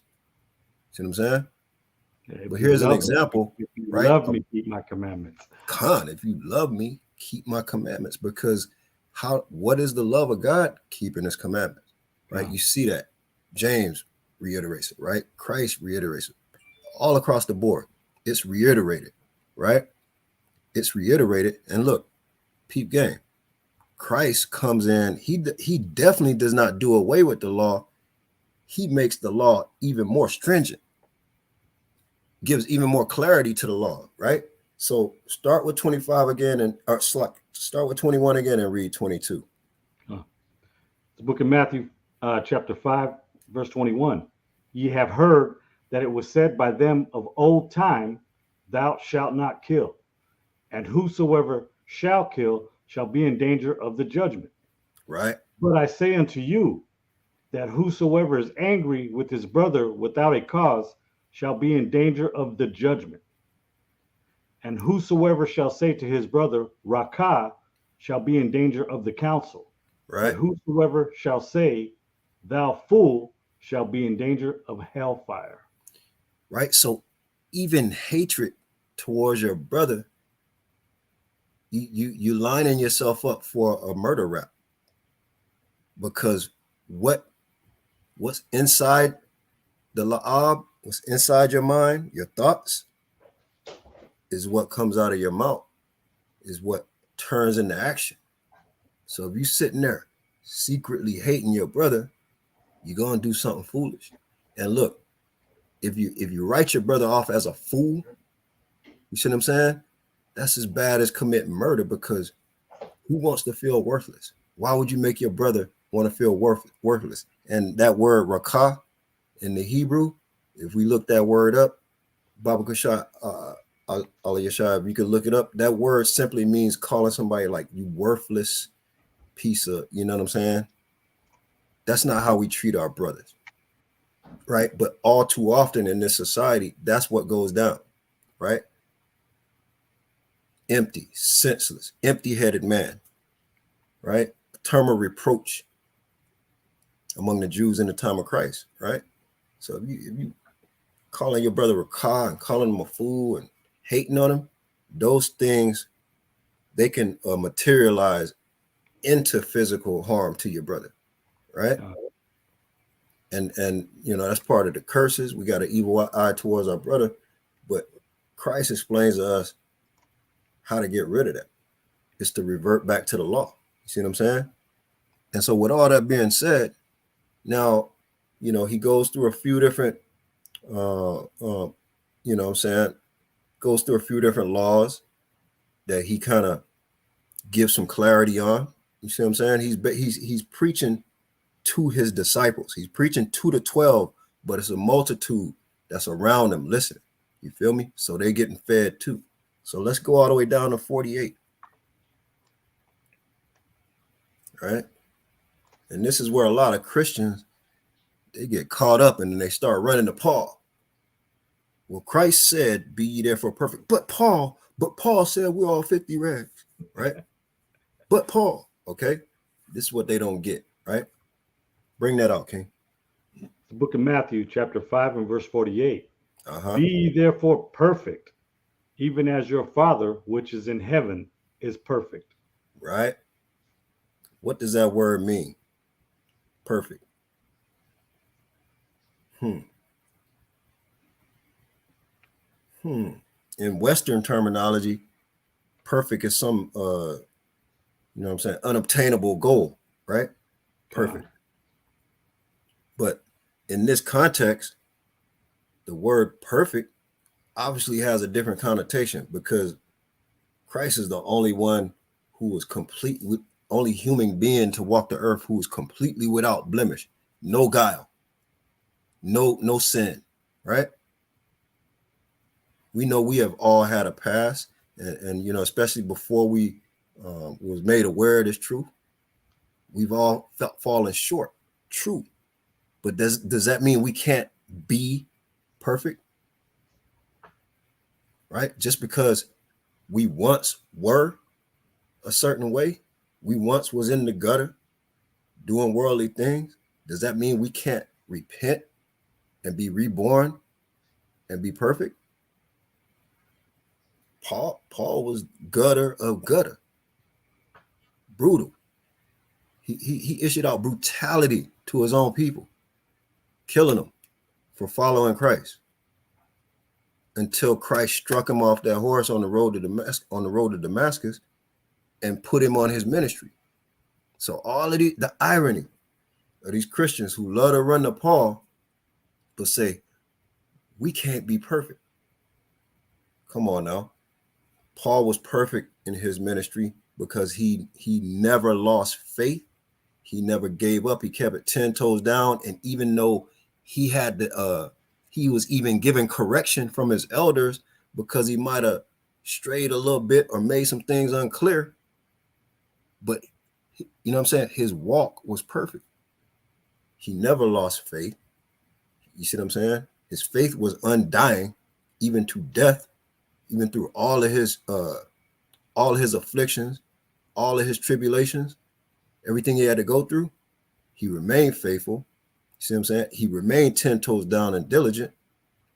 See what I'm saying? Yeah, but here's an example, if you right? Love me, keep my commandments. If you love me, keep my commandments, because What is the love of God? Keeping his commandments, right? Yeah. You see that James reiterates it, right? Christ reiterates it all across the board. It's reiterated, right? It's reiterated. And look, peep game. Christ comes in. He definitely does not do away with the law. He makes the law even more stringent, gives even more clarity to the law, right? So start with 25 again, and start with 21 again and read 22. The book of Matthew, chapter 5, verse 21. Ye have heard that it was said by them of old time, thou shalt not kill. And whosoever shall kill shall be in danger of the judgment. Right. But I say unto you, that whosoever is angry with his brother without a cause shall be in danger of the judgment. And whosoever shall say to his brother, Rakah, shall be in danger of the council. But Right. whosoever shall say, Thou fool, shall be in danger of hellfire. Right. So even hatred towards your brother, you lining yourself up for a murder rap, because what's inside the la'ab, what's inside your mind, your thoughts, is what comes out of your mouth, is what turns into action. So if you sitting there secretly hating your brother, you're gonna do something foolish. And look, if you write your brother off as a fool, you see what I'm saying? That's as bad as committing murder, because who wants to feel worthless? Why would you make your brother want to feel worthless? And that word rakah in the Hebrew, if we look that word up, Baba Kashah, Allah Yashai, if you could look it up, that word simply means calling somebody like you worthless piece of, you know what I'm saying? That's not how we treat our brothers, right? But all too often in this society, that's what goes down, right? Empty, senseless, empty-headed man, right? A term of reproach among the Jews in the time of Christ, right? So if you calling your brother a car and calling him a fool and hating on him, those things, they can materialize into physical harm to your brother, right? And you know, that's part of the curses. We got an evil eye towards our brother, but Christ explains to us how to get rid of that. It's to revert back to the law. You see what I'm saying? And so with all that being said, now, you know, he goes through a few different, you know what I'm saying, goes through a few different laws that he kind of gives some clarity on. You see what I'm saying? He's preaching to his disciples. He's preaching to the 12, but it's a multitude that's around him listening. You feel me? So they're getting fed too. So let's go all the way down to 48. Right? And this is where a lot of Christians, they get caught up and then they start running to Paul. Well, Christ said, be ye therefore perfect. But Paul said we're all 50 rags, right? But Paul, okay? This is what they don't get, right? Bring that out, King. The book of Matthew, chapter 5, and verse 48. Uh-huh. Be ye therefore perfect, even as your Father which is in heaven is perfect. Right? What does that word mean? Perfect. In Western terminology, perfect is some you know what I'm saying, unobtainable goal, right? Perfect. But in this context, the word perfect obviously has a different connotation, because Christ is the only one who was only human being to walk the earth who was completely without blemish, no guile, no sin, right? We know we have all had a past, and you know, especially before we was made aware of this truth, we've all fallen short. True, but does that mean we can't be perfect? Right? Just because we once were a certain way, we once was in the gutter doing worldly things, does that mean we can't repent and be reborn and be perfect? Paul was gutter of gutter, brutal, He issued out brutality to his own people, killing them for following Christ, until Christ struck him off that horse on the road to Damascus and put him on his ministry. So all of the irony of these Christians who love to run to Paul but say, we can't be perfect. Come on now. Paul was perfect in his ministry because he never lost faith. He never gave up. He kept it 10 toes down. And even though he had he was even given correction from his elders because he might have strayed a little bit or made some things unclear, but you know what I'm saying? His walk was perfect. He never lost faith. You see what I'm saying? His faith was undying, even to death, even through all of his afflictions, all of his tribulations, everything he had to go through. He remained faithful. You see what I'm saying? He remained 10 toes down and diligent,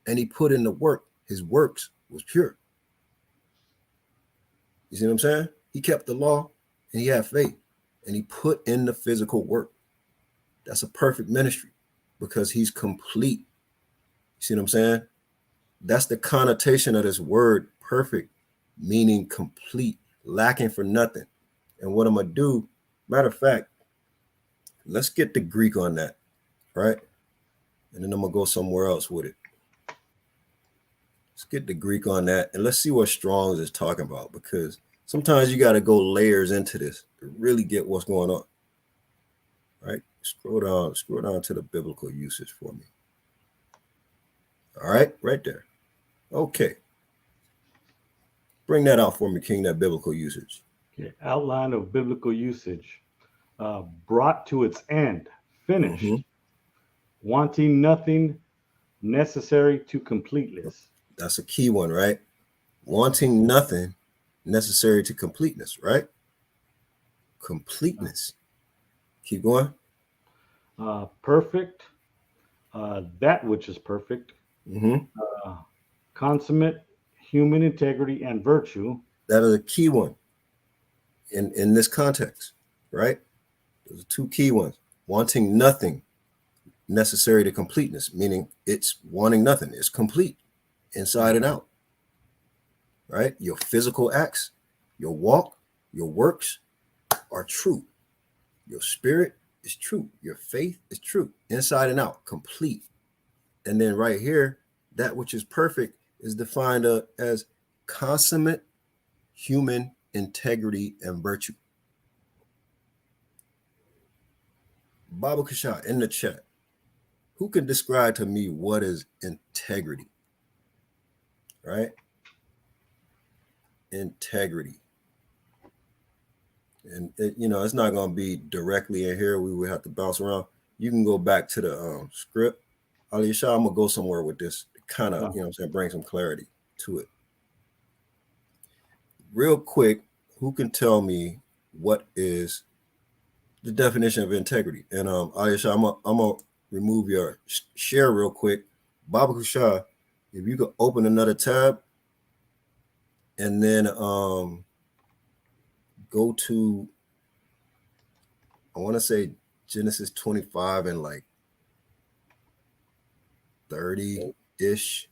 and he put in the work. His works was pure. You see what I'm saying? He kept the law and he had faith, and he put in the physical work. That's a perfect ministry because he's complete. You see what I'm saying? That's the connotation of this word perfect, meaning complete, lacking for nothing. And what I'm going to do, matter of fact, let's get the Greek on that, right? And then I'm going to go somewhere else with it. Let's get the Greek on that, and let's see what Strong's is talking about, because sometimes you got to go layers into this to really get what's going on. All right, scroll down to the biblical usage for me. All right, right there. Okay. Bring that out for me, King, that biblical usage. Okay. Outline of biblical usage. Brought to its end, finished, wanting nothing, necessary to completeness. That's a key one, right? Wanting nothing, necessary to completeness, right? Completeness. Keep going. Perfect, that which is perfect. Consummate, human integrity and virtue. That is a key one in this context, right? Those are two key ones. Wanting nothing, necessary to completeness, meaning it's wanting nothing. It's complete inside and out, right? Your physical acts, your walk, your works are true. Your spirit is true. Your faith is true, inside and out, complete. And then right here, that which is perfect is defined as consummate human integrity and virtue. Baba Kasha in the chat, who can describe to me what is integrity? Right? Integrity. And it's not going to be directly in here. We would have to bounce around. You can go back to the script. Ali Shah, I'm going to go somewhere with this to kind of, bring some clarity to it. Real quick, who can tell me what is the definition of integrity? And Ali Shah, I'm going to remove your share real quick. Baba Kusha, if you could open another tab and then go to, I want to say Genesis 25 and like 30-ish,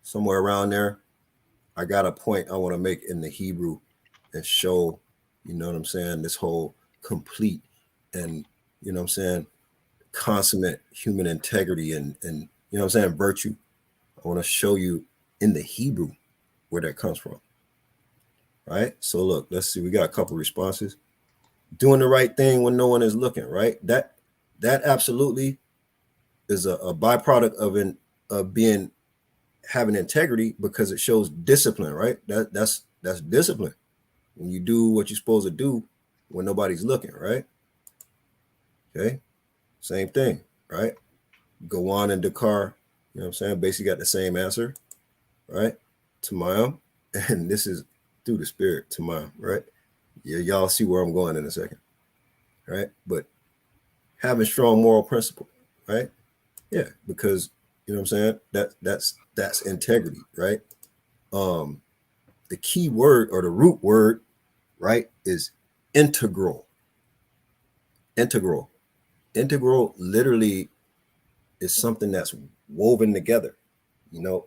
somewhere around there. I got a point I want to make in the Hebrew and show, this whole complete and, consummate human integrity and virtue. I want to show you in the Hebrew where that comes from. Right? So look, let's see. We got a couple responses. Doing the right thing when no one is looking, right? That absolutely is a byproduct of having integrity, because it shows discipline, right? That's discipline. When you do what you're supposed to do when nobody's looking, right? Okay. Same thing, right? Go on in Dakar, basically got the same answer, right? Tamayam. And this is through the spirit, Tamayam, right? Yeah, y'all see where I'm going in a second, right? But having strong moral principle, right? Yeah, because that's integrity, right? The key word or the root word, right, is integral. Integral. Integral literally is something that's woven together. You know,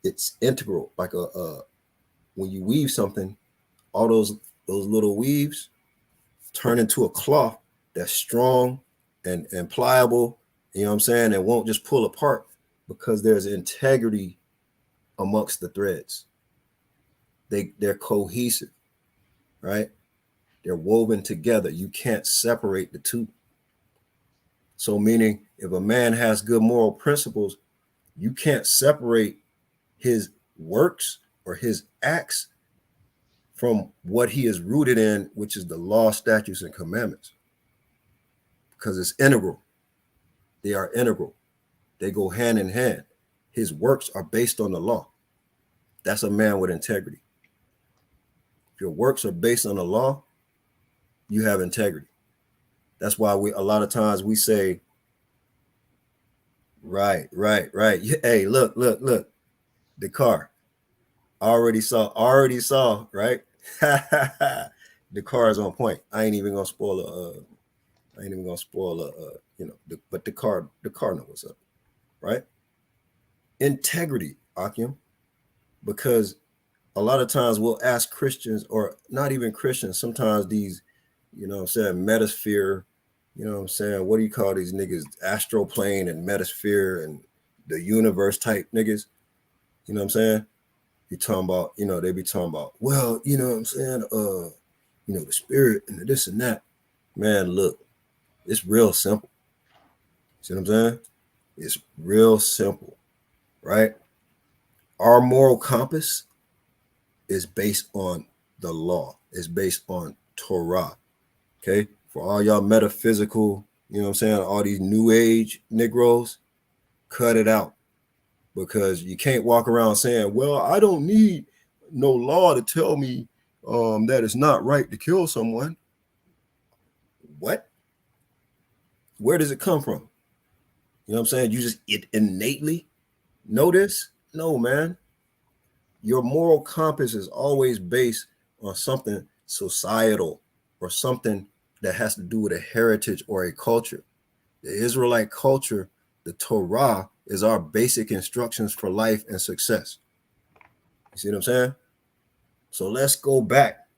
it's integral. Like when you weave something, all those little weaves turn into a cloth that's strong and pliable. You know what I'm saying? It won't just pull apart because there's integrity amongst the threads. They're cohesive, right? They're woven together. You can't separate the two. So meaning if a man has good moral principles, you can't separate his works or his acts from what he is rooted in, which is the law, statutes, and commandments. Because it's integral. They are integral. They go hand in hand. His works are based on the law. That's a man with integrity. If your works are based on the law, you have integrity. That's why a lot of times we say, right. Hey, look. The car. Already saw, right? The car is on point. I ain't even gonna spoil but the car knows what's up, right? Integrity, Akim, because a lot of times we'll ask Christians, or not even Christians, sometimes these, you know what I'm saying, metasphere, you know what I'm saying, what do you call these niggas, astroplane and metasphere and the universe type niggas, you know what I'm saying? You talking about, you know, they be talking about, well, you know what I'm saying, you know, the spirit and the this and that. Man, look, it's real simple. See what I'm saying? It's real simple, right? Our moral compass is based on the law. It's based on Torah. Okay? For all y'all metaphysical, you know what I'm saying, all these new age Negroes, cut it out. Because you can't walk around saying, well, I don't need no law to tell me that it's not right to kill someone. What? Where does it come from? You know what I'm saying? You just innately know this? No, man. Your moral compass is always based on something societal or something that has to do with a heritage or a culture. The Israelite culture, the Torah, is our basic instructions for life and success. You see what I'm saying? So let's go back.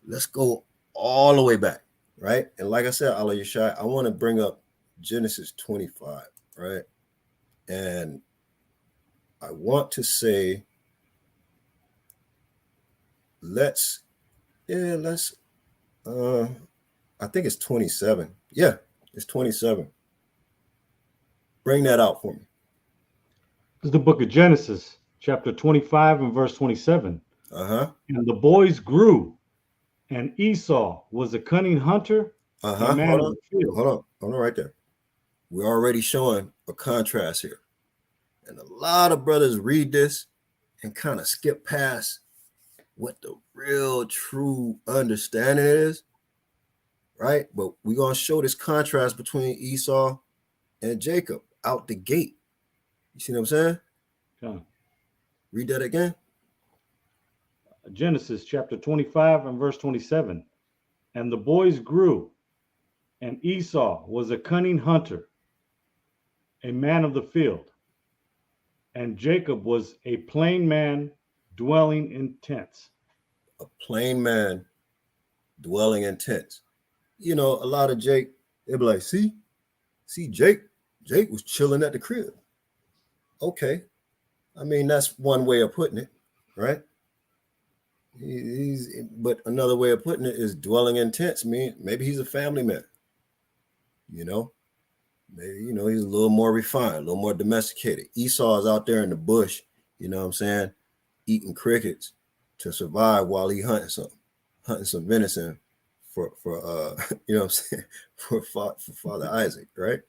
Let's go all the way back, right? And like I said, Allah Yashai, I want to bring up Genesis 25, right? And I want to say, I think it's 27. Yeah, it's 27. Bring that out for me. This is the book of Genesis, chapter 25 and verse 27. Uh-huh. And the boys grew, and Esau was a cunning hunter, a man of the field. Hold on right there. We're already showing a contrast here. And a lot of brothers read this and kind of skip past what the real true understanding is, right? But we're going to show this contrast between Esau and Jacob out the gate. You see what I'm saying? Yeah. Read that again. Genesis chapter 25 and verse 27. And the boys grew, and Esau was a cunning hunter, a man of the field, and Jacob was a plain man dwelling in tents. A plain man dwelling in tents. You know, a lot of Jake, they'll be like, see, Jake was chilling at the crib. Okay. I mean, that's one way of putting it, right? But another way of putting it is dwelling in tents. Maybe he's a family man, you know, maybe, you know, he's a little more refined, a little more domesticated. Esau is out there in the bush, you know what I'm saying, eating crickets to survive while he hunting some venison for you know what I'm saying, for Father Isaac, right?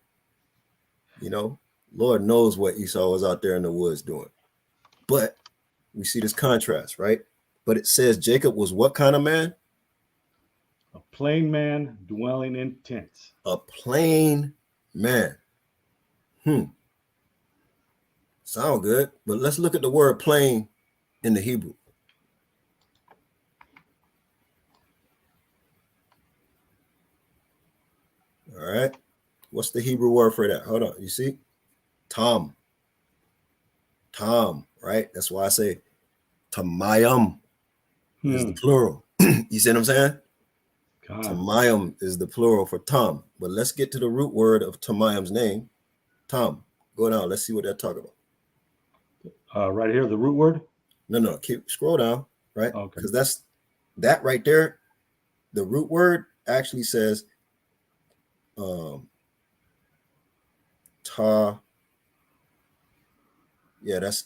You know, Lord knows what Esau was out there in the woods doing. But we see this contrast, right? But it says Jacob was what kind of man? A plain man dwelling in tents. A plain man. Sound good. But let's look at the word plain in the Hebrew. All right. What's the Hebrew word for that? Hold on. You see? Tom. Tom, right? That's why I say tamayam is the plural. You see what I'm saying? Tamayam is the plural for Tom. But let's get to the root word of tamayam's name. Tom. Go down. Let's see what they're talking about. Right here, the root word? No. Keep scroll down, right? Okay. Because that's that right there. The root word actually says ta. Yeah, that's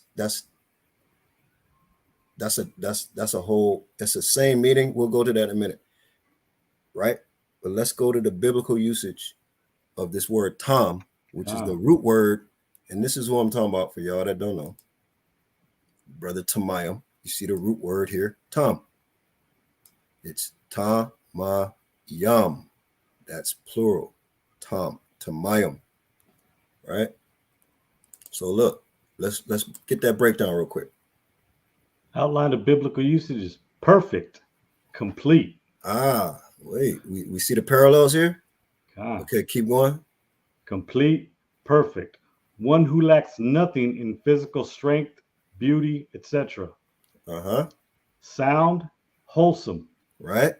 a whole, it's the same meaning. We'll go to that in a minute, right? But let's go to the biblical usage of this word Tom, which is the root word. And this is what I'm talking about for y'all that don't know. Brother Tamayam, you see the root word here, Tom. It's ta-ma-yam. That's plural. Tom, Tamayam, right? So look, let's get that breakdown real quick. Outline of biblical usage is perfect, complete. Wait, we see the parallels here? Okay, keep going. Complete, perfect. One who lacks nothing in physical strength, beauty, etc. Sound, wholesome. Right.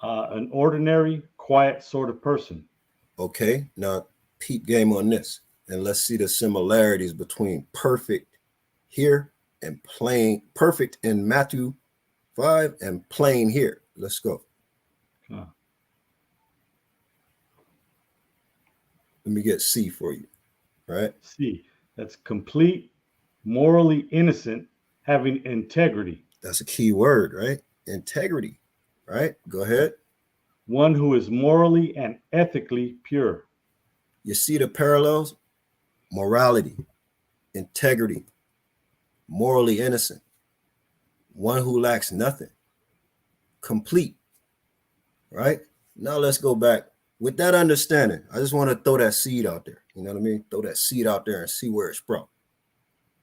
An ordinary, quiet sort of person. Okay, now peep game on this. And let's see the similarities between perfect here and plain, perfect in Matthew 5 and plain here. Let's go. Let me get C for you, right? C, that's complete, morally innocent, having integrity. That's a key word, right? Integrity, right? Go ahead. One who is morally and ethically pure. You see the parallels? Morality, integrity, morally innocent, one who lacks nothing, complete, right? Now let's go back. With that understanding, I just want to throw that seed out there. You know what I mean? Throw that seed out there and see where it sprout.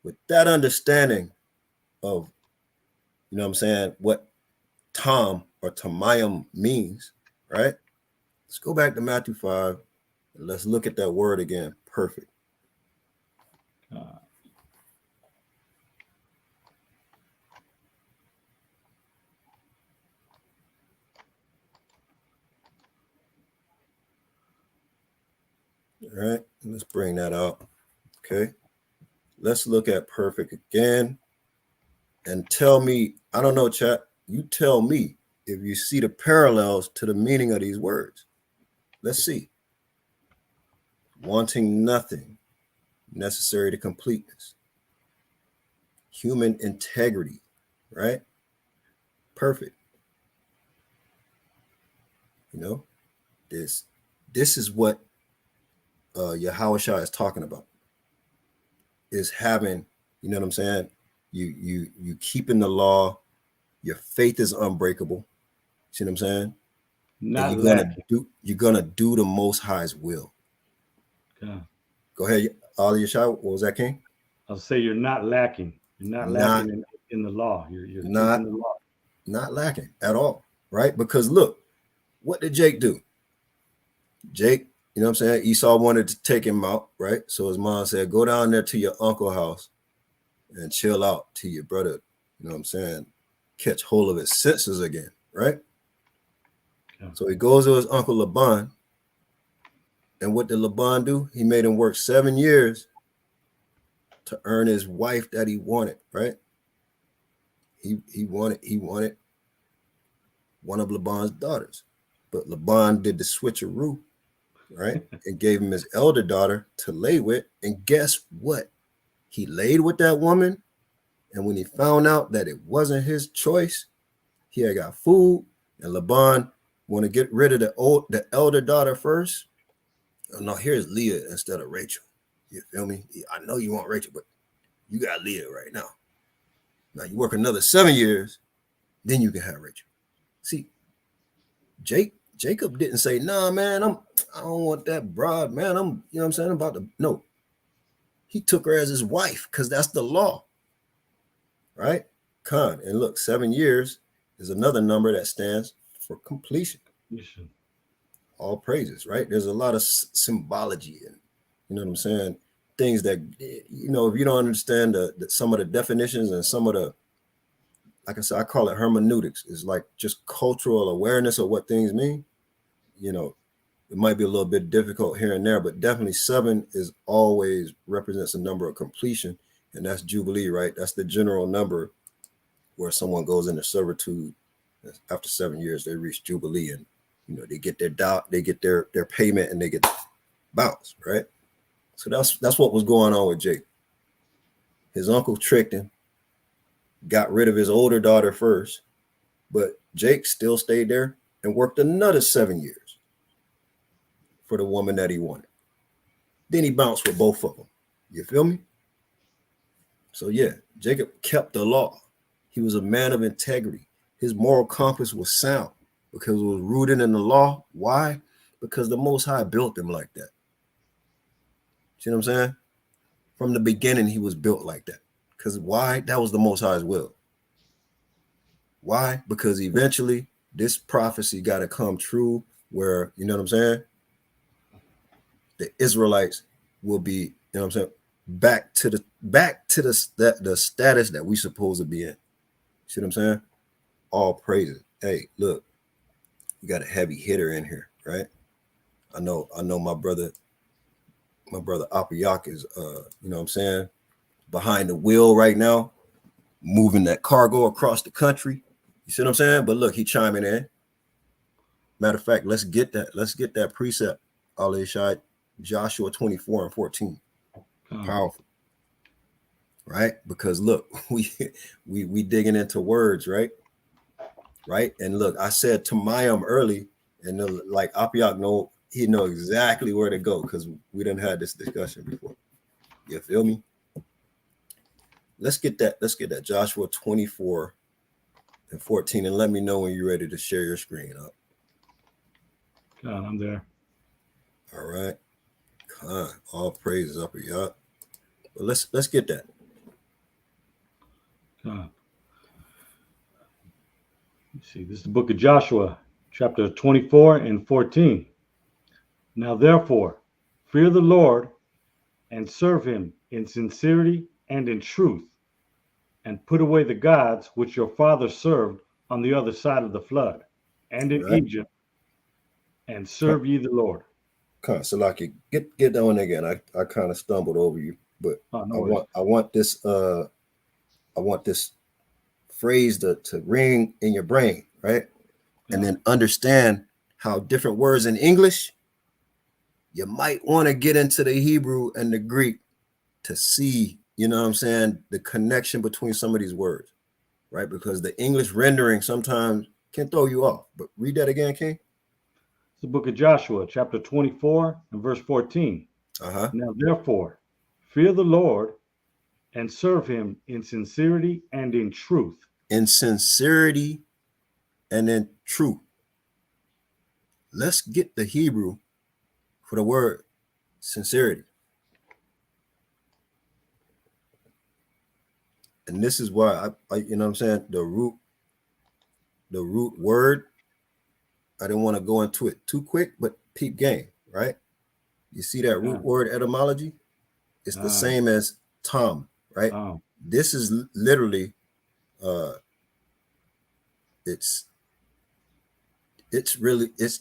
With that understanding of, you know what I'm saying, what Tom or Tamayam means, right? Let's go back to Matthew 5 and let's look at that word again. Perfect. All right, let's bring that out. Okay, let's look at perfect again and tell me, I don't know, chat, you tell me if you see the parallels to the meaning of these words. Let's see. Wanting nothing, necessary to completeness. Human integrity, right? Perfect. You know, this is what Yahushua is talking about. Is having, you know what I'm saying? You keeping the law, your faith is unbreakable. See what I'm saying? Not you're gonna do the Most High's will. Go ahead, Yeshua. What was that, King? I'll say you're not lacking. You're not lacking in the law. You're not keeping the law. Not lacking at all, right? Because look, what did Jake do? Jake, you know what I'm saying? Esau wanted to take him out, right? So his mom said, go down there to your uncle's house and chill out till your brother, you know what I'm saying, catch hold of his senses again, right? So he goes to his uncle Laban. And what did Laban do? He made him work 7 years to earn his wife that he wanted, right? He wanted one of Laban's daughters. But Laban did the switcheroo, right? And gave him his elder daughter to lay with. And guess what? He laid with that woman. And when he found out that it wasn't his choice, he had got food. And Laban want to get rid of the elder daughter first. Oh, no, here's Leah instead of Rachel. You feel me? I know you want Rachel, but you got Leah right now. Now you work another 7 years, then you can have Rachel. See, Jacob didn't say, nah, man, I don't want that broad, man. You know what I'm saying? I'm about to, no. He took her as his wife because that's the law, right? Khan. And look, 7 years is another number that stands for completion. All praises, right? There's a lot of symbology in, you know what I'm saying? Things that, you know, if you don't understand some of the definitions and some of the, like I said, I call it hermeneutics. It's like just cultural awareness of what things mean. You know, it might be a little bit difficult here and there, but definitely 7 is always represents a number of completion, and that's Jubilee, right? That's the general number where someone goes into servitude. After 7 years, they reach Jubilee, and you know they get their doubt, they get their payment, and they get bounced, right? So that's what was going on with Jake. His uncle tricked him, got rid of his older daughter first, but Jake still stayed there and worked another 7 years for the woman that he wanted. Then he bounced with both of them. You feel me? So yeah, Jacob kept the law. He was a man of integrity. His moral compass was sound because it was rooted in the law. Why? Because the Most High built him like that. See what I'm saying? From the beginning, he was built like that. Because why? That was the Most High's will. Why? Because eventually this prophecy got to come true where, you know what I'm saying? The Israelites will be, you know what I'm saying, back to the status that we supposed to be in. See what I'm saying? All praises. Hey, look, we got a heavy hitter in here, right? I know my brother Apiyak is you know what I'm saying, behind the wheel right now, moving that cargo across the country. You see what I'm saying? But look, he chiming in. Matter of fact, let's get that precept. Al-Ishai, Joshua 24 and 14. Powerful, right? Because look, we digging into words, right? And look, I said Tamayam early, and like Apiak he know exactly where to go because we done had this discussion before. You feel me? Let's get that Joshua 24 and 14, and let me know when you're ready to share your screen up. I'm there. All right. All praises up here. But let's get that. Let's see, this is the book of Joshua, chapter 24 and 14. Now therefore, fear the Lord and serve him in sincerity and in truth, and put away the gods which your fathers served on the other side of the flood and in Egypt, and serve ye the Lord. Salaki, get that one again. I kind of stumbled over you, but I want this phrase to ring in your brain, right? And then understand how different words in English, you might want to get into the Hebrew and the Greek to see, you know what I'm saying, the connection between some of these words, right? Because the English rendering sometimes can throw you off. But read that again, King. It's the book of Joshua, chapter 24 and verse 14. Now therefore, fear the Lord and serve him in sincerity and in truth. In sincerity and in truth. Let's get the Hebrew for the word sincerity. And this is why I you know what I'm saying, the root word, I didn't want to go into it too quick, but peep game, right? You see that root word etymology? It's the same as Tom, right? This is literally it's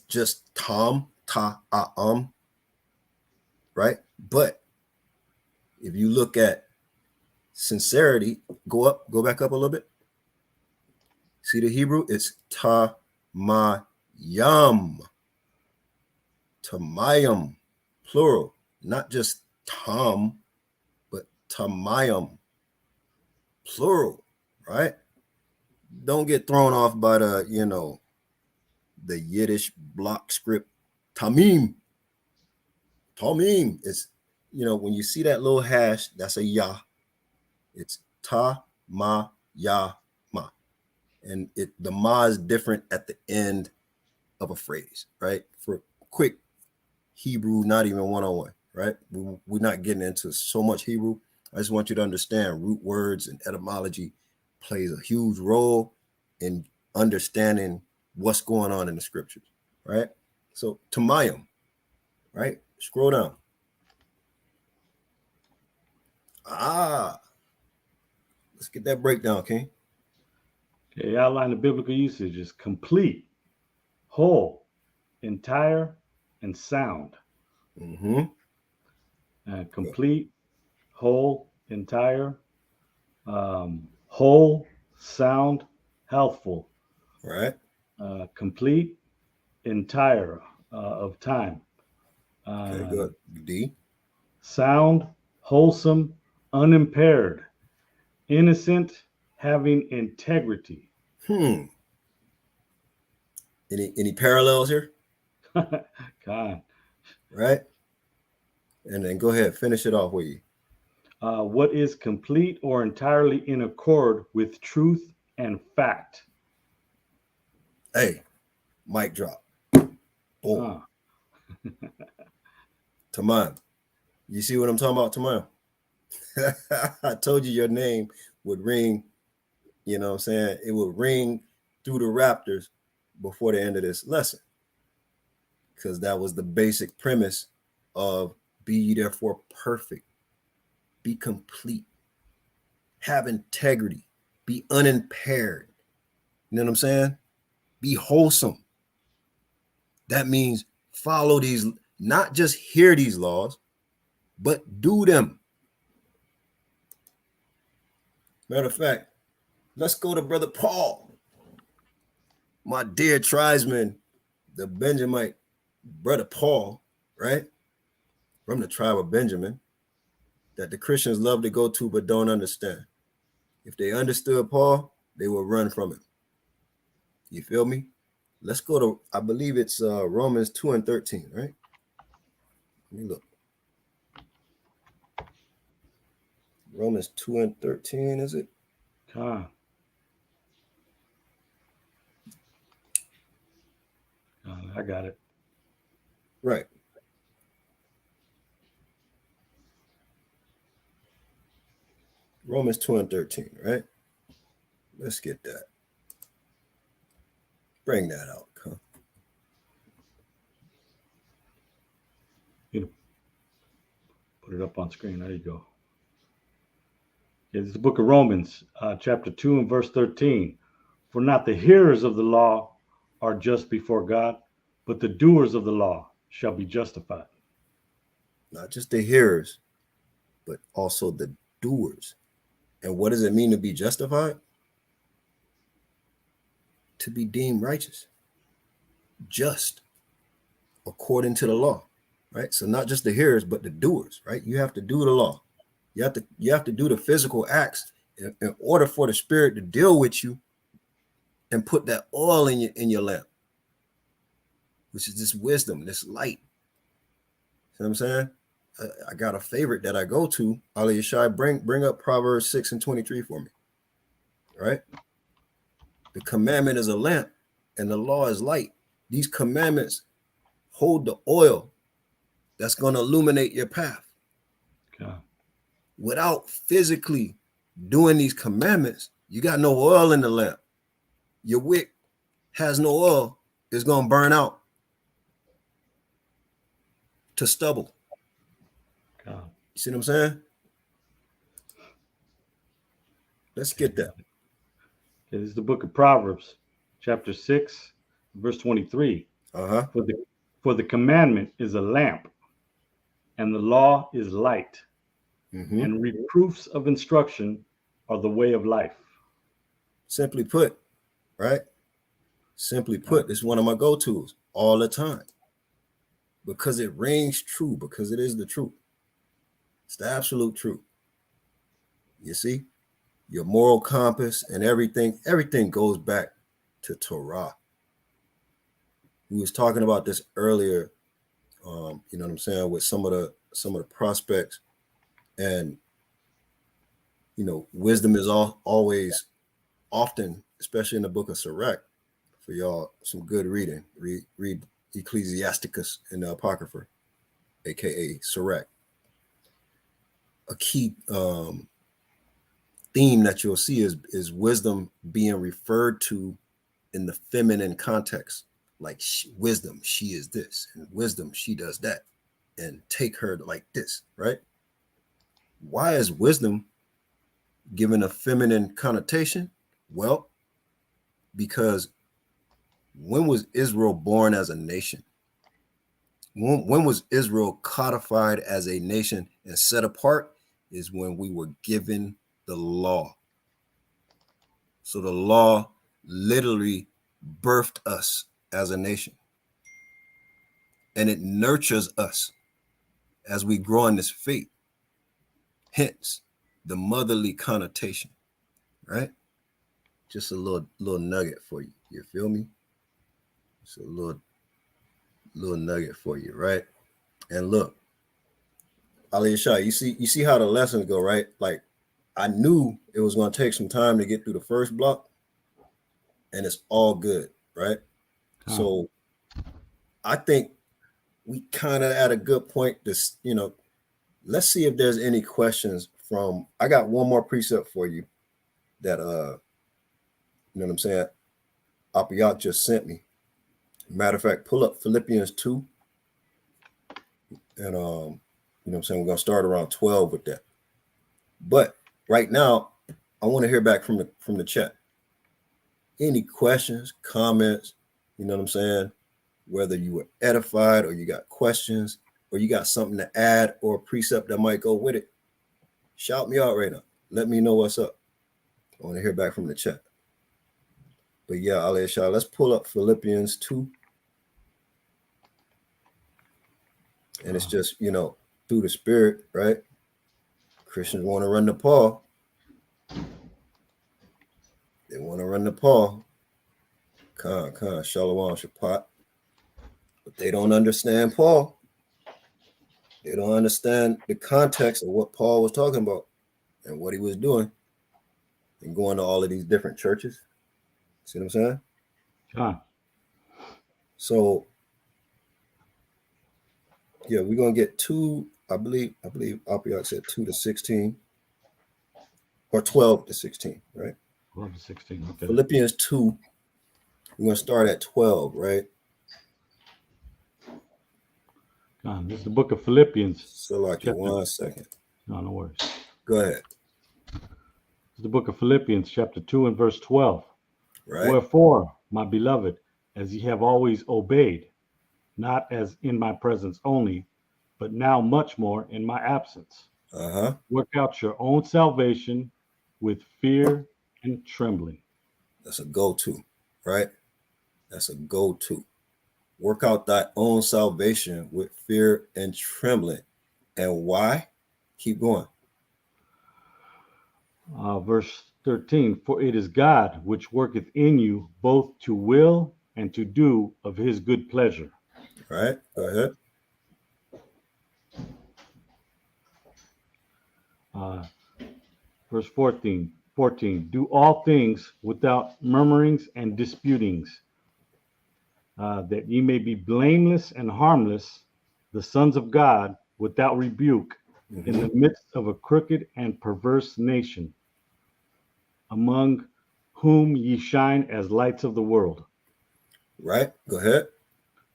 just Tom, right? But if you look at sincerity, go back up a little bit. See the Hebrew? It's tamayam. Tamayam, plural, not just tam, but tamayam, plural, right? Don't get thrown off by the, you know, the Yiddish block script, tamim. It's, you know, when you see that little hash, that's a ya. It's ta, ma, ya, ma. And the ma is different at the end of a phrase, right? For quick Hebrew, not even one-on-one, right? We're not getting into so much Hebrew. I just want you to understand root words and etymology plays a huge role in understanding what's going on in the scriptures, right? So Tamayim, right? Scroll down. Let's get that breakdown, King. Okay, outline the biblical usage is complete, whole, entire, and sound. Mm-hmm. Complete, whole, entire, whole, sound, healthful. Right. Complete, entire of time. Okay, good. D. Sound, wholesome, unimpaired, innocent, having integrity. Any parallels here? God. Right. And then go ahead, finish it off with you. What is complete or entirely in accord with truth and fact. Hey, mic drop. Boom. Tamam. You see what I'm talking about, Tamam? I told you your name would ring, you know what I'm saying? It would ring through the Raptors before the end of this lesson. Because that was the basic premise of be ye therefore perfect, be complete, have integrity, be unimpaired. You know what I'm saying? Be wholesome. That means follow these, not just hear these laws, but do them. Matter of fact, let's go to Brother Paul, my dear tribesman, the Benjamite Brother Paul, right? From the tribe of Benjamin, that the Christians love to go to but don't understand. If they understood Paul, they will run from him. You feel me? Let's go to, I believe it's Romans 2 and 13, right? Let me look. Romans 2 and 13, is it? I got it. Right. Romans 2 and 13, right? Let's get that. Bring that out. Huh? Put it up on screen. There you go. It's the book of Romans, chapter 2 and verse 13. For not the hearers of the law are just before God, but the doers of the law shall be justified. Not just the hearers, but also the doers. And what does it mean to be justified? To be deemed righteous, just, according to the law, right? So not just the hearers, but the doers, right? You have to do the law. You have to do the physical acts in order for the Spirit to deal with you and put that oil in your lamp, which is this wisdom, this light. You know what I'm saying? I got a favorite that I go to. Ali Yeshai, bring up Proverbs 6 and 23 for me. Right? The commandment is a lamp and the law is light. These commandments hold the oil that's going to illuminate your path. Okay. Without physically doing these commandments, you got no oil in the lamp. Your wick has no oil. It's going to burn out to stubble. Okay. You see what I'm saying? Let's get that. Okay, this is the book of Proverbs, chapter 6, verse 23. For the commandment is a lamp, and the law is light, and reproofs of instruction are the way of life. Simply put, right? Simply put, it's one of my go-tos all the time because it rings true, because it is the truth. It's the absolute truth. You see, your moral compass and everything goes back to Torah. We was talking about this earlier, you know what I'm saying, with some of the prospects, and you know, wisdom is always often, especially in the book of Sirach, for y'all, some good reading. Read Ecclesiasticus in the Apocrypha, aka Sirach. A key theme that you'll see is wisdom being referred to in the feminine context, like wisdom, she is this, and wisdom, she does that, and take her like this, right? Why is wisdom given a feminine connotation? Well, because when was Israel born as a nation? When was Israel codified as a nation and set apart? Is when we were given the law. So the law literally birthed us as a nation. And it nurtures us as we grow in this faith. Hence, the motherly connotation, right? Just a little nugget for you. You feel me? It's a little nugget for you, right? And look, Ali Shah, you see how the lessons go, right? Like, I knew it was going to take some time to get through the first block, and it's all good, right? So I think we kind of at a good point to, let's see if there's any questions from, I got one more precept for you that, you know what I'm saying, Apiat just sent me. Matter of fact, pull up Philippians 2. And, you know what I'm saying, we're going to start around 12 with that. But right now, I want to hear back from the chat. Any questions, comments, you know what I'm saying? Whether you were edified or you got questions or you got something to add or a precept that might go with it, shout me out right now. Let me know what's up. I want to hear back from the chat. But yeah, Ali Shah, let's pull up Philippians 2. And it's just, through the Spirit, right? Christians want to run to Paul. They want to run to Paul. Shalom, Shapat. But they don't understand Paul. They don't understand the context of what Paul was talking about and what he was doing and going to all of these different churches. See what I'm saying? So, yeah, we're going to get 2, I believe Apiak said 2 to 16 or 12 to 16, right? 12 to 16, okay. Philippians 2, we're going to start at 12, right? This is the book of Philippians. So like 1 second. No worries. Go ahead. It's the book of Philippians, chapter 2 and verse 12. Right. Wherefore, my beloved, as ye have always obeyed, not as in my presence only, but now much more in my absence. Work out your own salvation with fear and trembling. That's a go-to, right? That's a go-to. Work out thy own salvation with fear and trembling. And why? Keep going. Verse 13, for it is God which worketh in you both to will and to do of his good pleasure. All right, go ahead. Verse 14, do all things without murmurings and disputings, that ye may be blameless and harmless, the sons of God, without rebuke, in the midst of a crooked and perverse nation, among whom ye shine as lights of the world. Right, go ahead.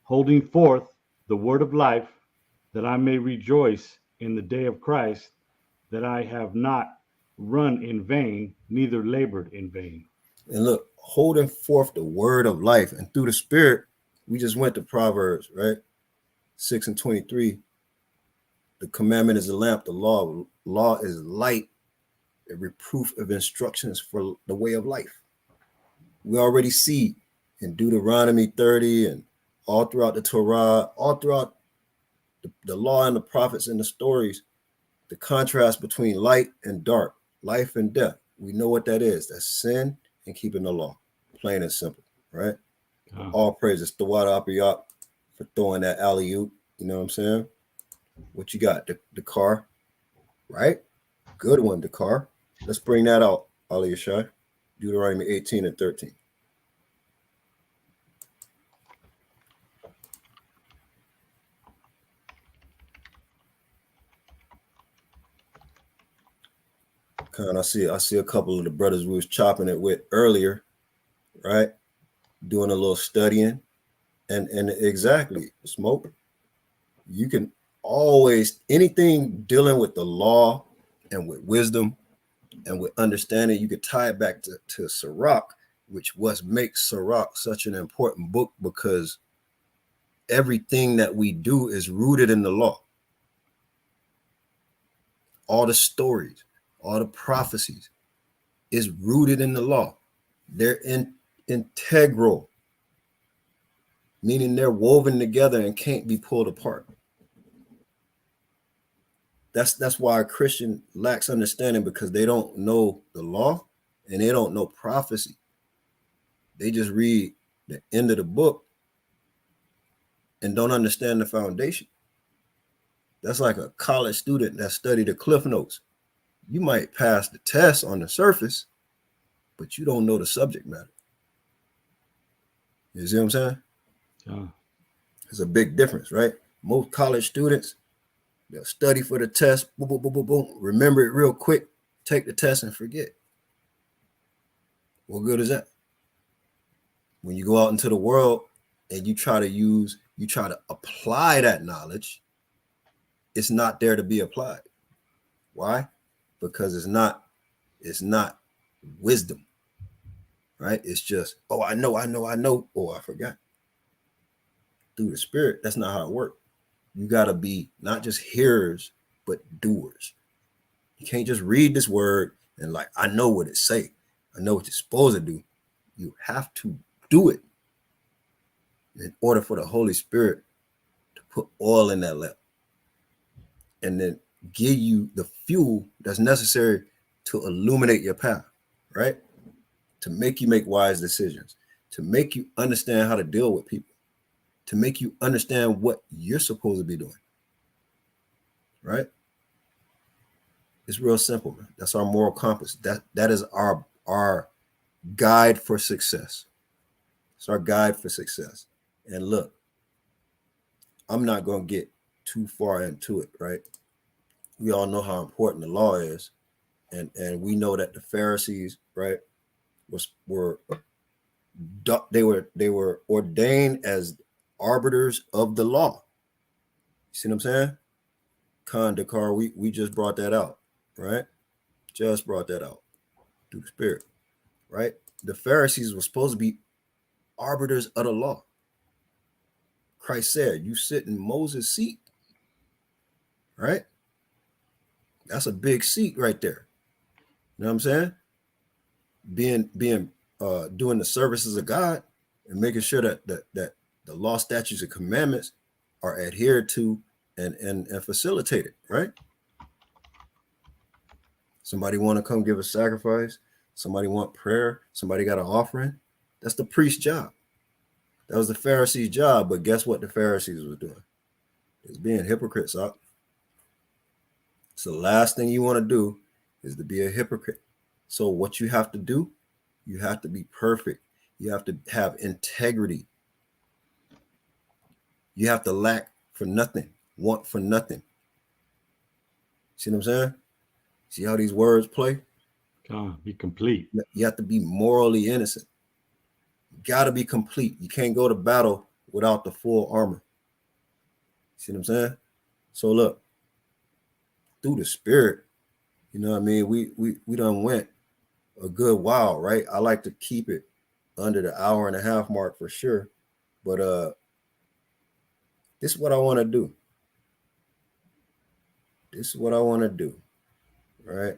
Holding forth the word of life, that I may rejoice in the day of Christ, that I have not run in vain, neither labored in vain. And look, holding forth the word of life, and through the Spirit, we just went to Proverbs, right? 6 and 23. The commandment is a lamp, the law is light, a reproof of instructions for the way of life. We already see in Deuteronomy 30 and all throughout the Torah, all throughout the law and the prophets and the stories, the contrast between light and dark, life and death. We know what that is. That's sin and keeping the law. Plain and simple, right? All praises to Wada Apiyat for throwing that alley-oop. You know what I'm saying? What you got? The car, right? Good one, the car. Let's bring that out, Ali Yashai. Deuteronomy 18 and 13. I see a couple of the brothers we was chopping it with earlier, right? Doing a little studying And exactly, smoke. You can always, anything dealing with the law and with wisdom and with understanding, you could tie it back to Sirach, which was makes Sirach such an important book, because everything that we do is rooted in the law. All the stories, all the prophecies is rooted in the law. They're integral, meaning they're woven together and can't be pulled apart. That's why a Christian lacks understanding, because they don't know the law and they don't know prophecy. They just read the end of the book and don't understand the foundation. That's like a college student that studied the Cliff Notes. You might pass the test on the surface, but you don't know the subject matter. You see what I'm saying? It's a big difference, right? Most college students, they'll study for the test, boom, boom, boom, boom, boom, remember it real quick, take the test and forget. What good is that? When you go out into the world and you try to apply that knowledge, it's not there to be applied. Why? Because it's not wisdom, right? It's just, oh, I know. Oh, I forgot. Through the Spirit, that's not how it works. You got to be not just hearers, but doers. You can't just read this word and like, I know what it say. I know what you're supposed to do. You have to do it in order for the Holy Spirit to put oil in that lamp and then give you the fuel that's necessary to illuminate your path, right? To make you make wise decisions, to make you understand how to deal with people, to make you understand what you're supposed to be doing, right? It's real simple, man. That's our moral compass. That is our guide for success. It's our guide for success. And look, I'm not going to get too far into it, right? We all know how important the law is, and we know that the Pharisees, right, were ordained as arbiters of the law. You see what I'm saying? Khan Dakar, we just brought that out, right? Just brought that out through the Spirit, right? The Pharisees were supposed to be arbiters of the law. Christ said, you sit in Moses' seat, right? That's a big seat right there. You know what I'm saying? Being doing the services of God and making sure that the law, statutes, and commandments are adhered to and facilitated, right? Somebody want to come give a sacrifice, somebody want prayer, somebody got an offering. That's the priest's job. That was the Pharisees' job, but guess what the Pharisees was doing? It's being hypocrites up. So the last thing you want to do is to be a hypocrite. So what you have to do, you have to be perfect. You have to have integrity. You have to lack for nothing, want for nothing. See what I'm saying? See how these words play? Be complete. You have to be morally innocent. You got to be complete. You can't go to battle without the full armor. See what I'm saying? So look, through the Spirit, you know what I mean? We done went a good while, right? I like to keep it under the hour and a half mark for sure. But this is what I want to do. This is what I want to do, right?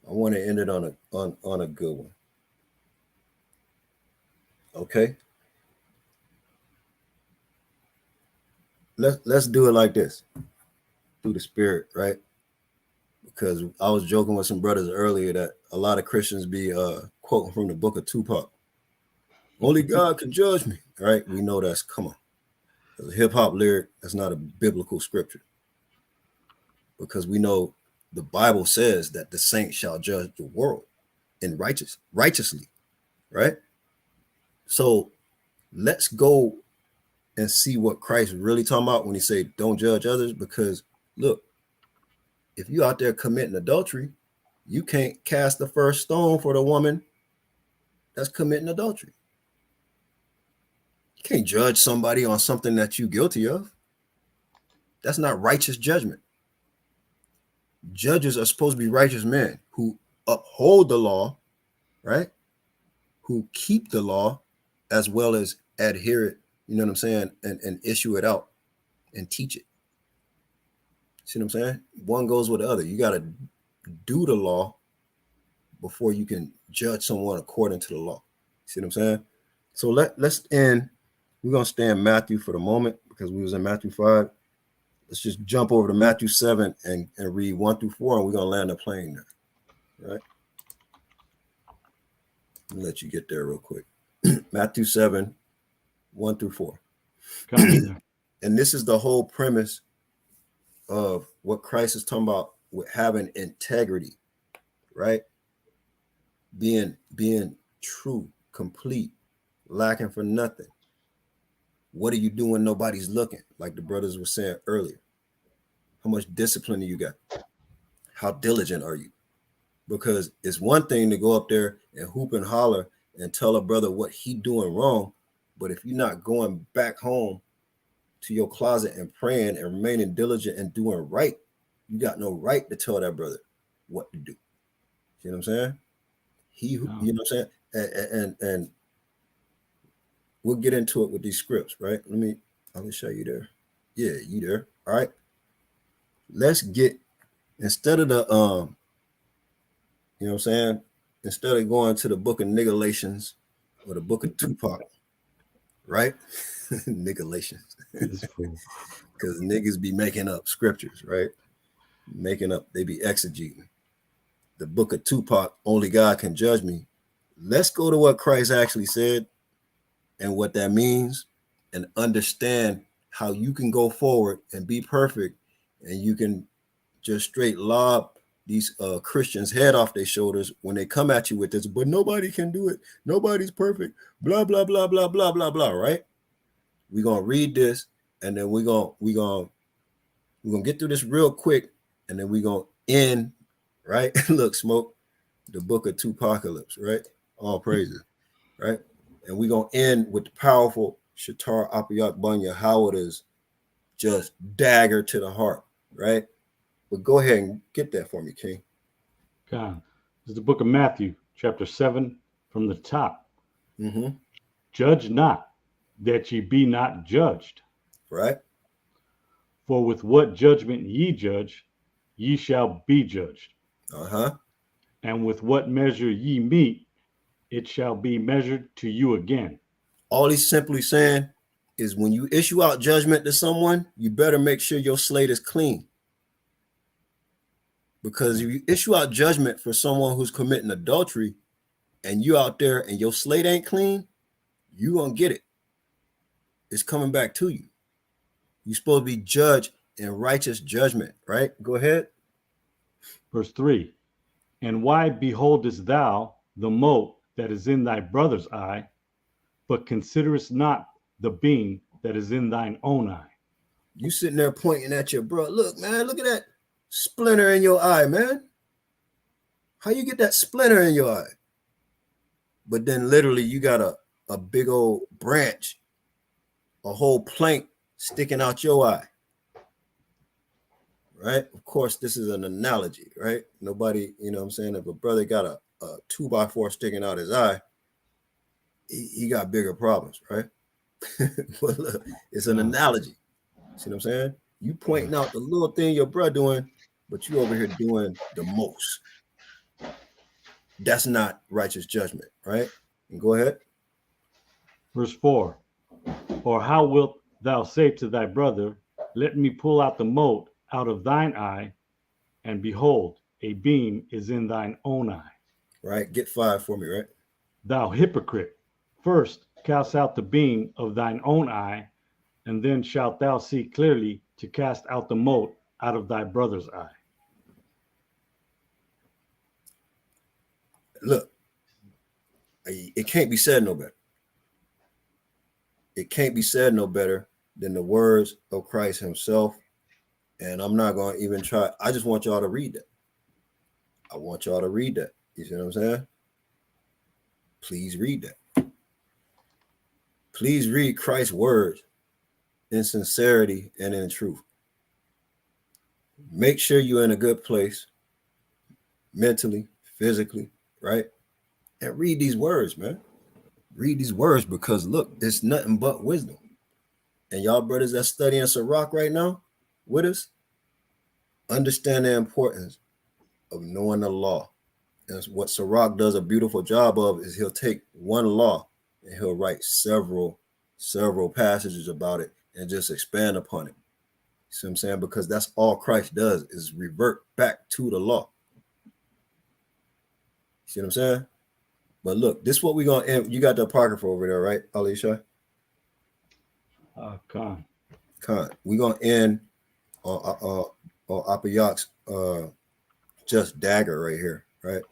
I want to end it on a good one. Okay. Let's do it like this. Through the Spirit, right? Because I was joking with some brothers earlier that a lot of Christians be quoting from the book of Tupac. Only God can judge me. Right? We know that's, come on. As a hip-hop lyric, that's not a biblical scripture. Because we know the Bible says that the saints shall judge the world in righteously, right? So let's go and see what Christ really talking about when he say don't judge others. Because look, if you out there committing adultery, you can't cast the first stone for the woman that's committing adultery. You can't judge somebody on something that you're guilty of. That's not righteous judgment. Judges are supposed to be righteous men who uphold the law, right? Who keep the law as well as adhere it, you know what I'm saying, and issue it out and teach it. See what I'm saying? One goes with the other. You got to do the law before you can judge someone according to the law. See what I'm saying? So let's end. We're going to stay in Matthew for the moment because we was in Matthew 5. Let's just jump over to Matthew 7 and read 1 through 4, and we're going to land the plane there. Right? I'll let you get there real quick. Matthew 7, 1 through 4. And this is the whole premise of what Christ is talking about with having integrity, right? Being true, complete, lacking for nothing. What do you do when nobody's looking? Like the brothers were saying earlier. How much discipline do you got? How diligent are you? Because it's one thing to go up there and hoop and holler and tell a brother what he doing wrong. But if you're not going back home to your closet and praying and remaining diligent and doing right, you got no right to tell that brother what to do. You know what I'm saying? You know what I'm saying? And we'll get into it with these scripts, right? Let me show you there. Yeah, you there. All right. Let's get, instead of the you know what I'm saying? Instead of going to the book of Nigalations or the book of Tupac, right? Nigalations. Because niggas be making up scriptures, right? They be exegeting. The book of Tupac, only God can judge me. Let's go to what Christ actually said and what that means and understand how you can go forward and be perfect and you can just straight lob these Christians' head off their shoulders when they come at you with this, but nobody can do it. Nobody's perfect. Blah, blah, blah, blah, blah, blah, blah, right? We're going to read this and then we're going to get through this real quick and then we're going to end, right? Look, Smoke, the book of Tupacalypse, right? All praises, right? And we're going to end with the powerful Shatar Apiyak Banya, how it is just dagger to the heart, right? But go ahead and get that for me, King. God, this is the book of Matthew, chapter 7, from the top. Mm-hmm. Judge not, that ye be not judged. Right. For with what judgment ye judge, ye shall be judged. Uh-huh. And with what measure ye meet, it shall be measured to you again. All he's simply saying is when you issue out judgment to someone, you better make sure your slate is clean. Because if you issue out judgment for someone who's committing adultery and you out there and your slate ain't clean, you gonna get it. It's coming back to you. You're supposed to be judged in righteous judgment, right? Go ahead. Verse 3. And why beholdest thou the mote that is in thy brother's eye, but considerest not the beam that is in thine own eye? You sitting there pointing at your bro. Look, man, look at that splinter in your eye, man. How you get that splinter in your eye? But then literally you got a big old branch, a whole plank sticking out your eye. Right? Of course, this is an analogy, right? Nobody, you know what I'm saying? If a brother got a 2x4 sticking out his eye, he got bigger problems, right? But look, it's an analogy. See what I'm saying? You pointing out the little thing your brother doing, but you over here doing the most. That's not righteous judgment, right? And go ahead. Verse 4. Or how wilt thou say to thy brother, let me pull out the mote out of thine eye, and behold, a beam is in thine own eye? Right? Get 5 for me, right? Thou hypocrite, first cast out the beam of thine own eye, and then shalt thou see clearly to cast out the mote out of thy brother's eye. Look, it can't be said no better. It can't be said no better than the words of Christ himself. And I'm not going to even try. I just want y'all to read that. I want y'all to read that. You see what I'm saying? Please read that. Please read Christ's words in sincerity and in truth. Make sure you're in a good place, mentally, physically, right? And read these words, man. Read these words, because look, it's nothing but wisdom. And y'all brothers that studying Sirach right now with us, understand the importance of knowing the law. And what Sirach does a beautiful job of is he'll take one law and he'll write several passages about it and just expand upon it. You see what I'm saying? Because that's all Christ does, is revert back to the law. See what I'm saying? But look, this is what we're going to end. You got the apocrypha over there, right, Alisha? Khan. We're going to end on Apayak's just dagger right here, right?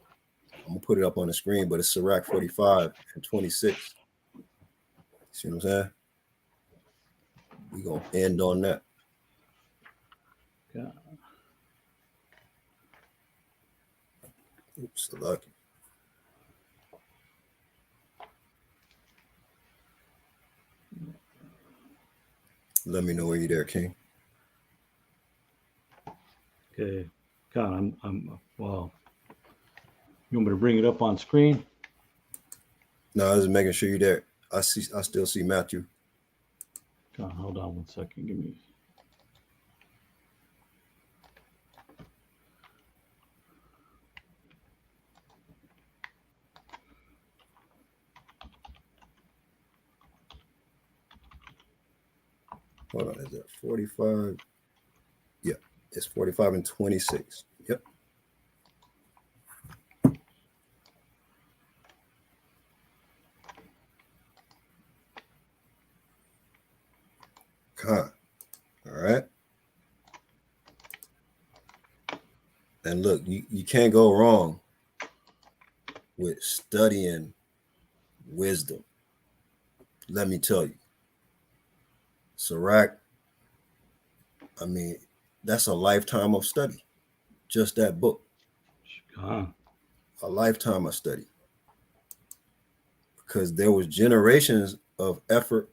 I'm going to put it up on the screen, but it's Sirach 45 and 26. See what I'm saying? We're going to end on that. Yeah. Oops, so lucky. Let me know when you're there, King. Okay. God, I'm well. You want me to bring it up on screen? No, I was making sure you're there. I still see Matthew. God, hold on 1 second. Give me. Hold on, is that 45? Yeah, it's 45 and 26. Yep. All right. And look, you can't go wrong with studying wisdom. Let me tell you. Sirach, I mean, that's a lifetime of study. Just that book. A lifetime of study. Because there was generations of effort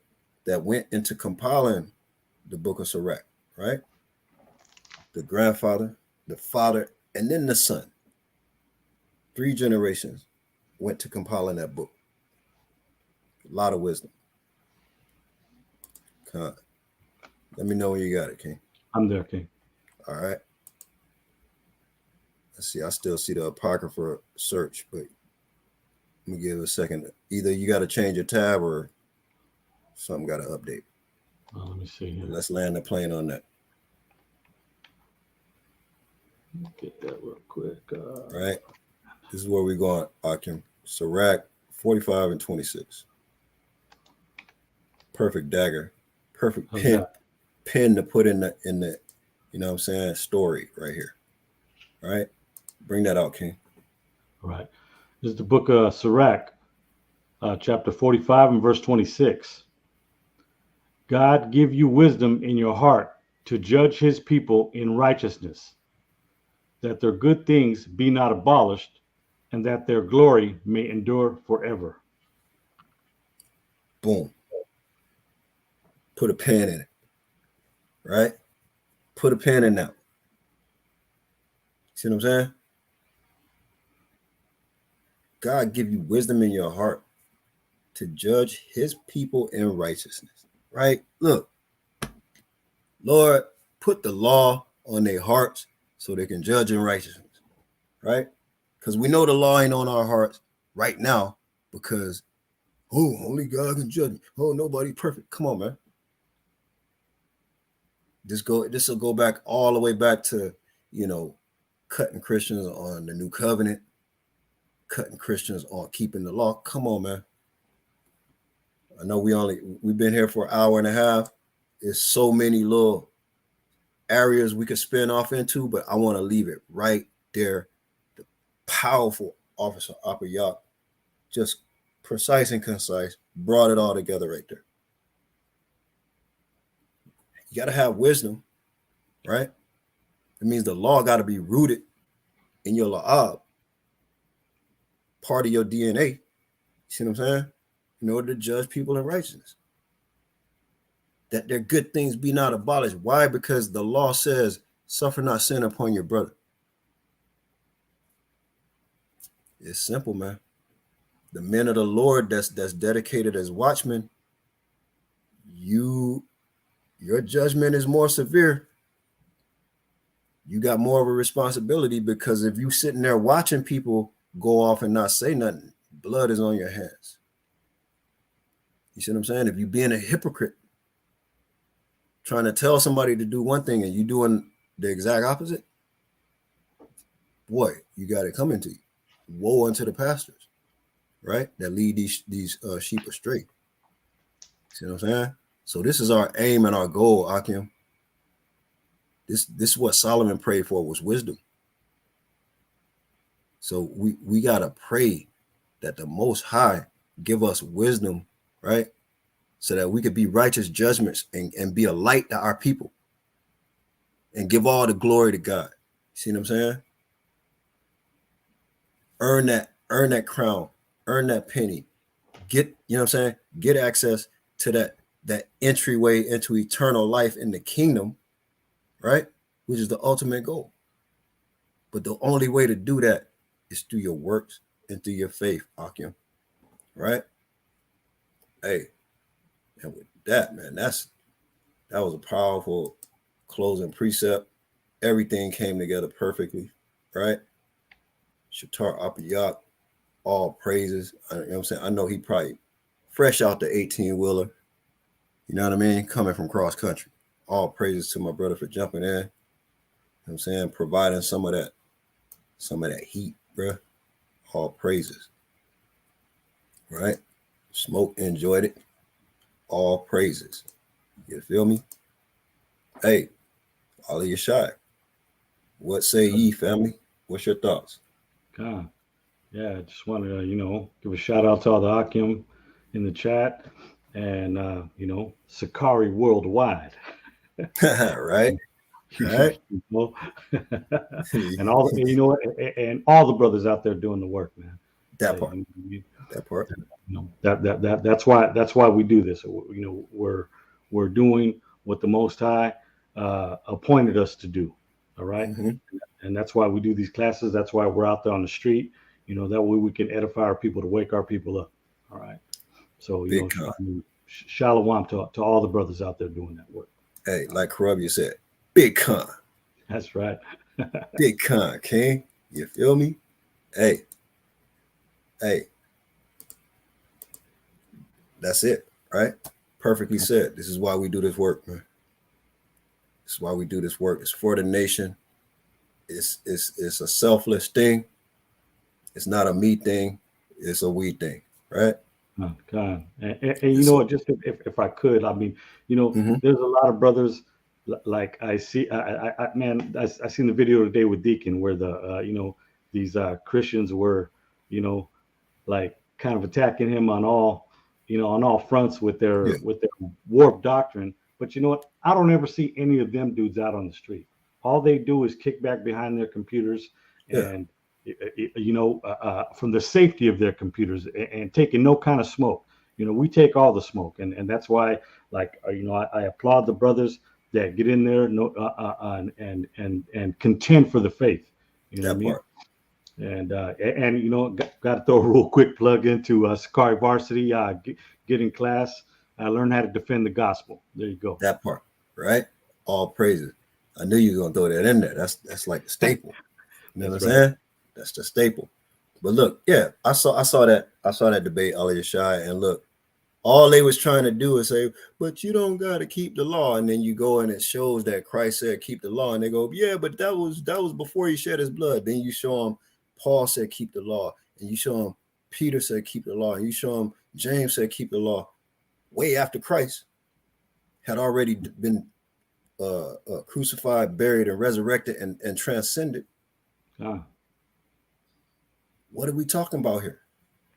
that went into compiling the book of Sirach, right? The grandfather, the father, and then the son. 3 generations went to compiling that book. A lot of wisdom. Let me know when you got it, King. I'm there, King. All right. Let's see. I still see the apocrypha search, but let me give it a second. Either you got to change your tab or something got to update. Let me see here. Let's land the plane on that. Get that real quick. All right. This is where we're going, Akim. Sirach 45 and 26. Perfect dagger. Perfect pen to put in the, you know what I'm saying, story right here. All right. Bring that out, King. All right. This is the book of Sirach, chapter 45 and verse 26. God give you wisdom in your heart to judge his people in righteousness, that their good things be not abolished, and that their glory may endure forever. Boom. Put a pen in it. Right? Put a pen in that. See what I'm saying? God give you wisdom in your heart to judge his people in righteousness. Right? Look, Lord, put the law on their hearts so they can judge in righteousness. Right? Because we know the law ain't on our hearts right now because, only God can judge me. Nobody perfect. Come on, man. This will go back all the way back to, cutting Christians on the new covenant, cutting Christians on keeping the law. Come on, man. I know we've been here for an hour and a half. There's so many little areas we could spin off into, but I want to leave it right there. The powerful officer Apayak, just precise and concise, brought it all together right there. You got to have wisdom, right? It means the law got to be rooted in your la'ab, part of your DNA. see what I'm saying? In order to judge people in righteousness. That their good things be not abolished. Why? Because the law says, suffer not sin upon your brother. It's simple, man. The men of the Lord that's dedicated as watchmen, your judgment is more severe. You got more of a responsibility, because if you sitting there watching people go off and not say nothing, blood is on your hands. You see what I'm saying? If you being a hypocrite, trying to tell somebody to do one thing and you doing the exact opposite, boy, you got it coming to you. Woe unto the pastors, right? That lead these sheep astray. See what I'm saying? So this is our aim and our goal, Akim. This is what Solomon prayed for, was wisdom. So we gotta pray that the Most High give us wisdom, right? So that we could be righteous judgments and be a light to our people and give all the glory to God. See what I'm saying? Earn that crown, earn that penny, get, you know what I'm saying? Get access to that entryway into eternal life in the kingdom, right? Which is the ultimate goal. But the only way to do that is through your works and through your faith, Akim, right? Hey, and with that, man, that was a powerful closing precept. Everything came together perfectly, right? Shatar Apiyak, all praises. You know what I'm saying? I know he probably fresh out the 18-wheeler, you know what I mean? Coming from cross country. All praises to my brother for jumping in. You know what I'm saying? Providing some of that heat, bro. All praises. Right? Smoke, enjoyed it. All praises. You feel me? Hey, all of your shot. What say ye, family? What's your thoughts? God. Yeah, I just want to, give a shout out to all the Akim in the chat, and Sakari worldwide. Right? Right? And all and all the brothers out there doing the work, man. That part. That part. That's why we do this. We're doing what the Most High appointed us to do. All right? Mm-hmm. And that's why we do these classes. That's why we're out there on the street. That way we can edify our people, to wake our people up. All right. So shalom to all the brothers out there doing that work. Hey, like Karubia said, big con. That's right. Big con, King. You feel me? Hey. That's it, right? Perfectly said. This is why we do this work, man. This is why we do this work. It's for the nation. It's a selfless thing. It's not a me thing. It's a we thing, right? Oh, God. And you know what? Just if I could, I mean, there's a lot of brothers. Like I see, I seen the video today with Deacon where these Christians were, like kind of attacking him on all fronts with their warped doctrine. But you know what? I don't ever see any of them dudes out on the street. All they do is kick back behind their computers and, from the safety of their computers and taking no kind of smoke. We take all the smoke, and that's why, I applaud the brothers that get in there and contend for the faith. You know what I mean? And got to throw a real quick plug into Sicari Varsity. Get in class. I learned how to defend the gospel. There you go. That part, right? All praises. I knew you were gonna throw that in there. That's like the staple. You know what I'm saying? That's the staple. But look, yeah, I saw that debate, Ali Yashai, and look, all they was trying to do is say, but you don't got to keep the law. And then you go and it shows that Christ said keep the law, and they go, yeah, but that was before he shed his blood. Then you show them Paul said keep the law, and you show them Peter said keep the law, and you show them James said keep the law, way after Christ had already been crucified, buried, and resurrected and transcended. What are we talking about here?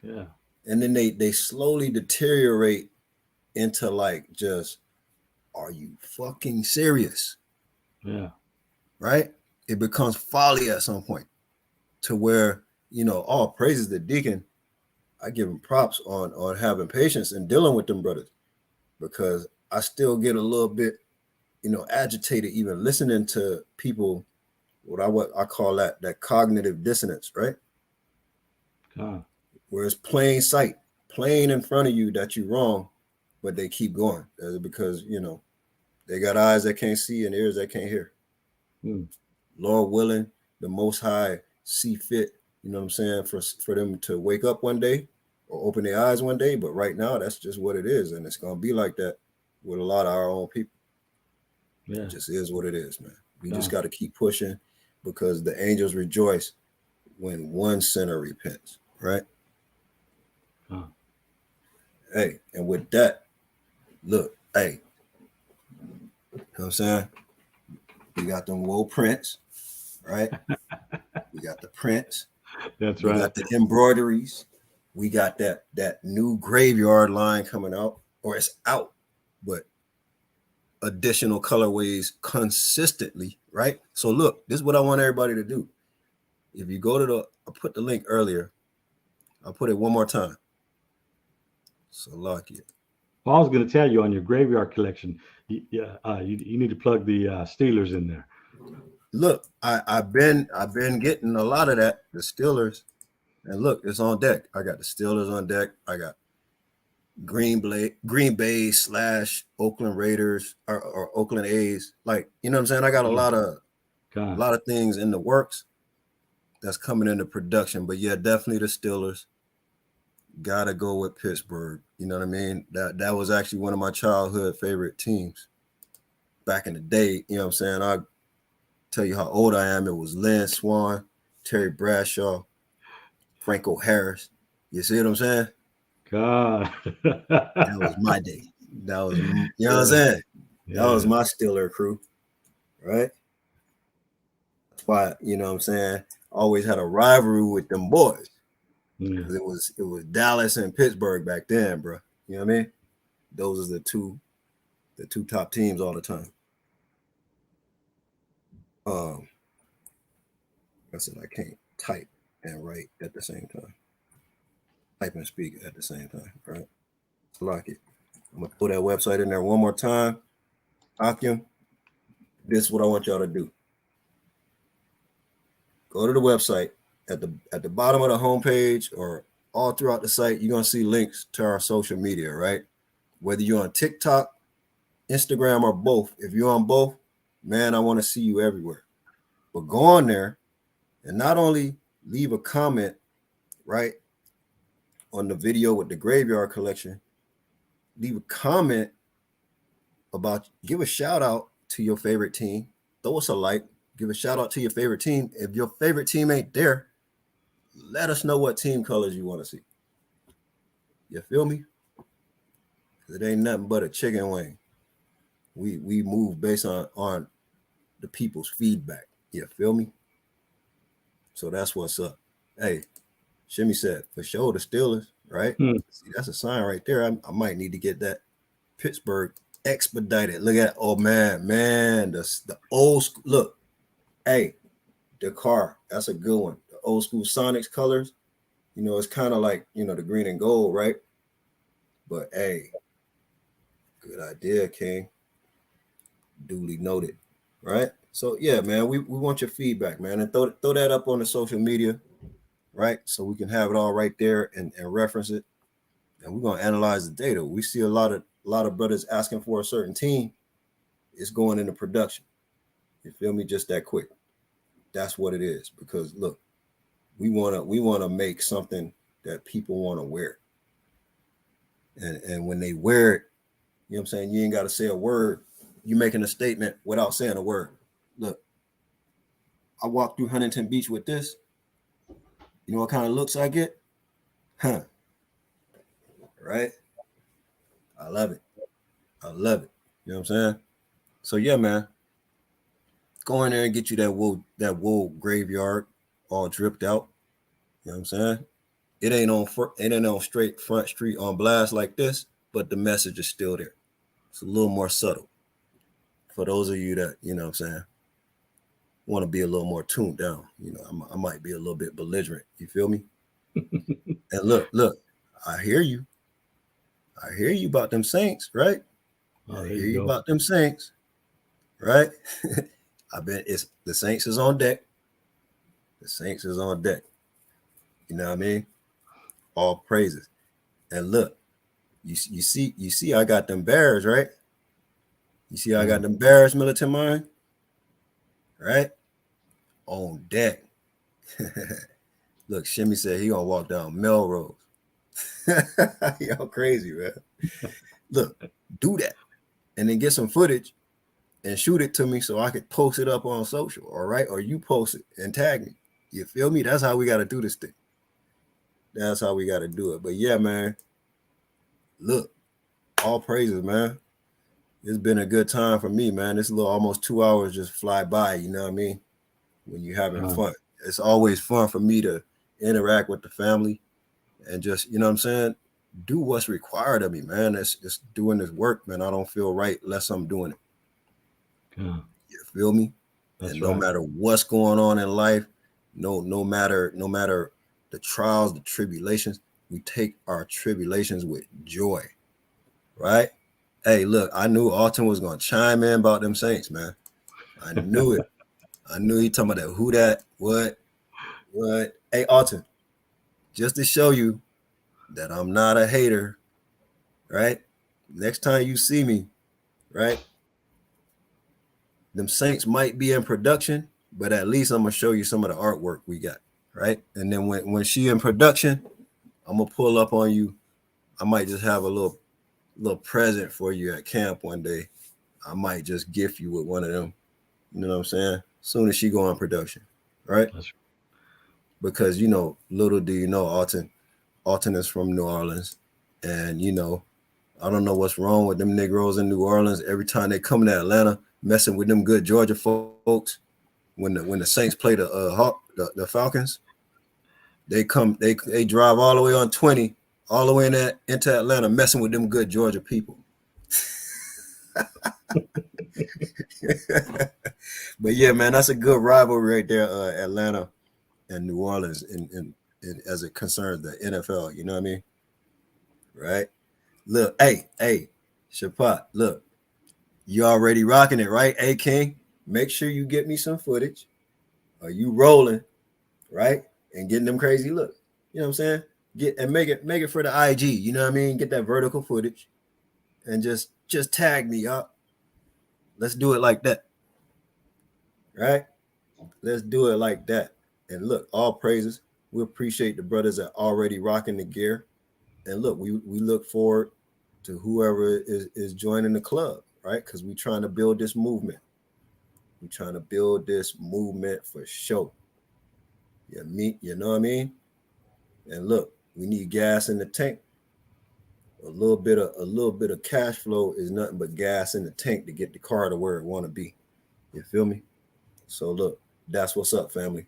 Yeah. And then they slowly deteriorate into like, just, are you fucking serious? Yeah. Right? It becomes folly at some point, to where, all praises the Deacon. I give him props on having patience and dealing with them brothers, because I still get a little bit, agitated even listening to people. What I call that cognitive dissonance, right? Where it's plain sight, plain in front of you that you're wrong, but they keep going because they got eyes that can't see and ears that can't hear. Lord willing, the Most High see fit, you know what I'm saying, for them to wake up one day or open their eyes one day. But right now, that's just what it is, and it's gonna be like that with a lot of our own people. Yeah. It just is what it is, man. We just got to keep pushing, because the angels rejoice when one sinner repents, right? Hey, and with that, look, hey, you know what I'm saying? We got them wool prints, right? We got the prints. That's we right. got the embroideries. We got that new graveyard line coming out, or it's out, but additional colorways consistently, right? So look, this is what I want everybody to do. If you go to I put the link earlier. I'll put it one more time. So lock it. Well, I was going to tell you on your graveyard collection, you need to plug the Steelers in there. Look, I've been getting a lot of that, the Steelers, and look, it's on deck. I got the Steelers on deck. I got Green Bay / Oakland Raiders or Oakland A's. Like, you know what I'm saying? I got a lot of things in the works that's coming into production. But yeah, definitely the Steelers. Gotta go with Pittsburgh. You know what I mean? That was actually one of my childhood favorite teams back in the day. You know what I'm saying? I tell you how old I am. It was Lynn Swann, Terry Bradshaw, Franco Harris. You see what I'm saying? God. That was my day. That was, you know what I'm saying? That was my Steeler crew, right? That's why, you know what I'm saying, I always had a rivalry with them boys. Because it was Dallas and Pittsburgh back then, bro. You know what I mean? Those are the two top teams all the time. I said I can't type and write at the same time. Type and speak at the same time, right? Lock it. I'm gonna put that website in there one more time. Akim, this is what I want y'all to do. Go to the website. At the bottom of the homepage or all throughout the site, you're gonna see links to our social media, right? Whether you're on TikTok, Instagram, or both. If you're on both, man, I want to see you everywhere. But go on there and not only leave a comment, right, on the video with the graveyard collection, leave a comment about, give a shout out to your favorite team. Throw us a like, give a shout out to your favorite team. If your favorite team ain't there, let us know what team colors you want to see. You feel me? It ain't nothing but a chicken wing. We move based on the people's feedback. You feel me? So that's what's up. Hey, Shimmy said, for sure, the Steelers, right? See, that's a sign right there. I might need to get that Pittsburgh expedited. Look at, oh man, the old school. Look, hey, the car, that's a good one. The old school Sonics colors, it's kind of like, the green and gold, right? But hey, good idea, King. Duly noted, right? So yeah, man, we want your feedback, man, and throw that up on the social media, right? So we can have it all right there and reference it, and we're gonna analyze the data. We see a lot of brothers asking for a certain team. It's going into production. You feel me? Just that quick. That's what it is. Because look, we wanna make something that people want to wear, and when they wear it, you know what I'm saying, you ain't got to say a word. You making a statement without saying a word. Look, I walk through Huntington Beach with this. You know what kind of looks I get? Huh. Right? I love it. I love it. You know what I'm saying? So yeah, man. Go in there and get you that wool graveyard all dripped out. You know what I'm saying? It ain't on straight front street on blast like this, but the message is still there. It's a little more subtle. For those of you that, you know what I'm saying, want to be a little more tuned down. I might be a little bit belligerent. You feel me? And look, I hear you. I hear you about them Saints, right? Oh, I there hear you you go. about them Saints, right? It's the Saints is on deck. The Saints is on deck. You know what I mean? All praises. And look, you see, I got them Bears, right? You see, I got them Bears, Militant Mind, right? On deck. Look, Shimmy said he gonna walk down Melrose. Y'all crazy, man. Look, do that. And then get some footage and shoot it to me so I could post it up on social, all right? Or you post it and tag me. You feel me? That's how we got to do this thing. That's how we got to do it. But yeah, man, look, all praises, man. It's been a good time for me, man. This little almost 2 hours just fly by, you know what I mean? When you're having fun. It's always fun for me to interact with the family and just, you know what I'm saying? Do what's required of me, man. It's doing this work, man. I don't feel right unless I'm doing it. You feel me? That's and no right. matter what's going on in life, no matter the trials, the tribulations, we take our tribulations with joy, right? Hey, look, I knew Alton was gonna chime in about them Saints, man. I knew it. I knew he talking about that. Who that? What? Hey, Alton, just to show you that I'm not a hater, right? Next time you see me, right? Them Saints might be in production, but at least I'm gonna show you some of the artwork we got, right? And then when she in production, I'm gonna pull up on you. I might just have a little present for you at camp one day. I might just gift you with one of them. You know what I'm saying? As soon as she go on production, right? Because little do you know, Alton is from New Orleans, and I don't know what's wrong with them Negroes in New Orleans. Every time they come to Atlanta, messing with them good Georgia folks. When the Saints play the Falcons, they drive all the way on 20, all the way into Atlanta, messing with them good Georgia people. But yeah, man, that's a good rivalry right there, Atlanta and New Orleans, in as it concerns the NFL. You know what I mean? Right? Look, hey, Shapat, look, you already rocking it, right? Hey, King, make sure you get me some footage. Are you rolling, right? And getting them crazy looks. You know what I'm saying? Make it for the IG. You know what I mean? Get that vertical footage, and just tag me up. Let's do it like that, right? Let's do it like that. And look, all praises. We appreciate the brothers that already rocking the gear. And look, we look forward to whoever is joining the club, right? Because we're trying to build this movement. We're trying to build this movement for sure. You know what I mean? And look, we need gas in the tank. A little bit of cash flow is nothing but gas in the tank to get the car to where it want to be. You feel me? So look, that's what's up, family.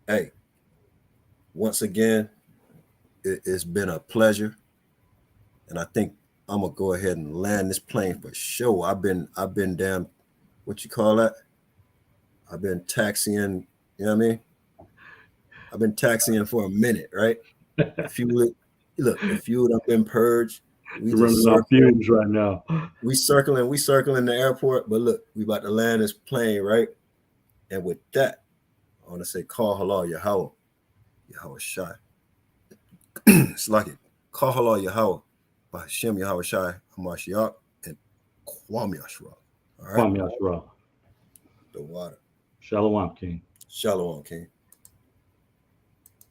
Hey, once again, it's been a pleasure, and I think I'm gonna go ahead and land this plane for sure. I've been damn, what you call that? I've been taxiing. You know what I mean? I've been taxiing for a minute, right? The fuel I've been purged. We You're just running on circling. fumes right now. We circling the airport. But look, we about to land this plane, right? And with that, I want to say, call halal Yahweh Shai. It's like it. Call halal Yahweh by Hashem Yahweh Shai, Hamashiach, and Kwam Yashra. All right? Kwame Yashra. The water. Shalom, King. Shalom, King.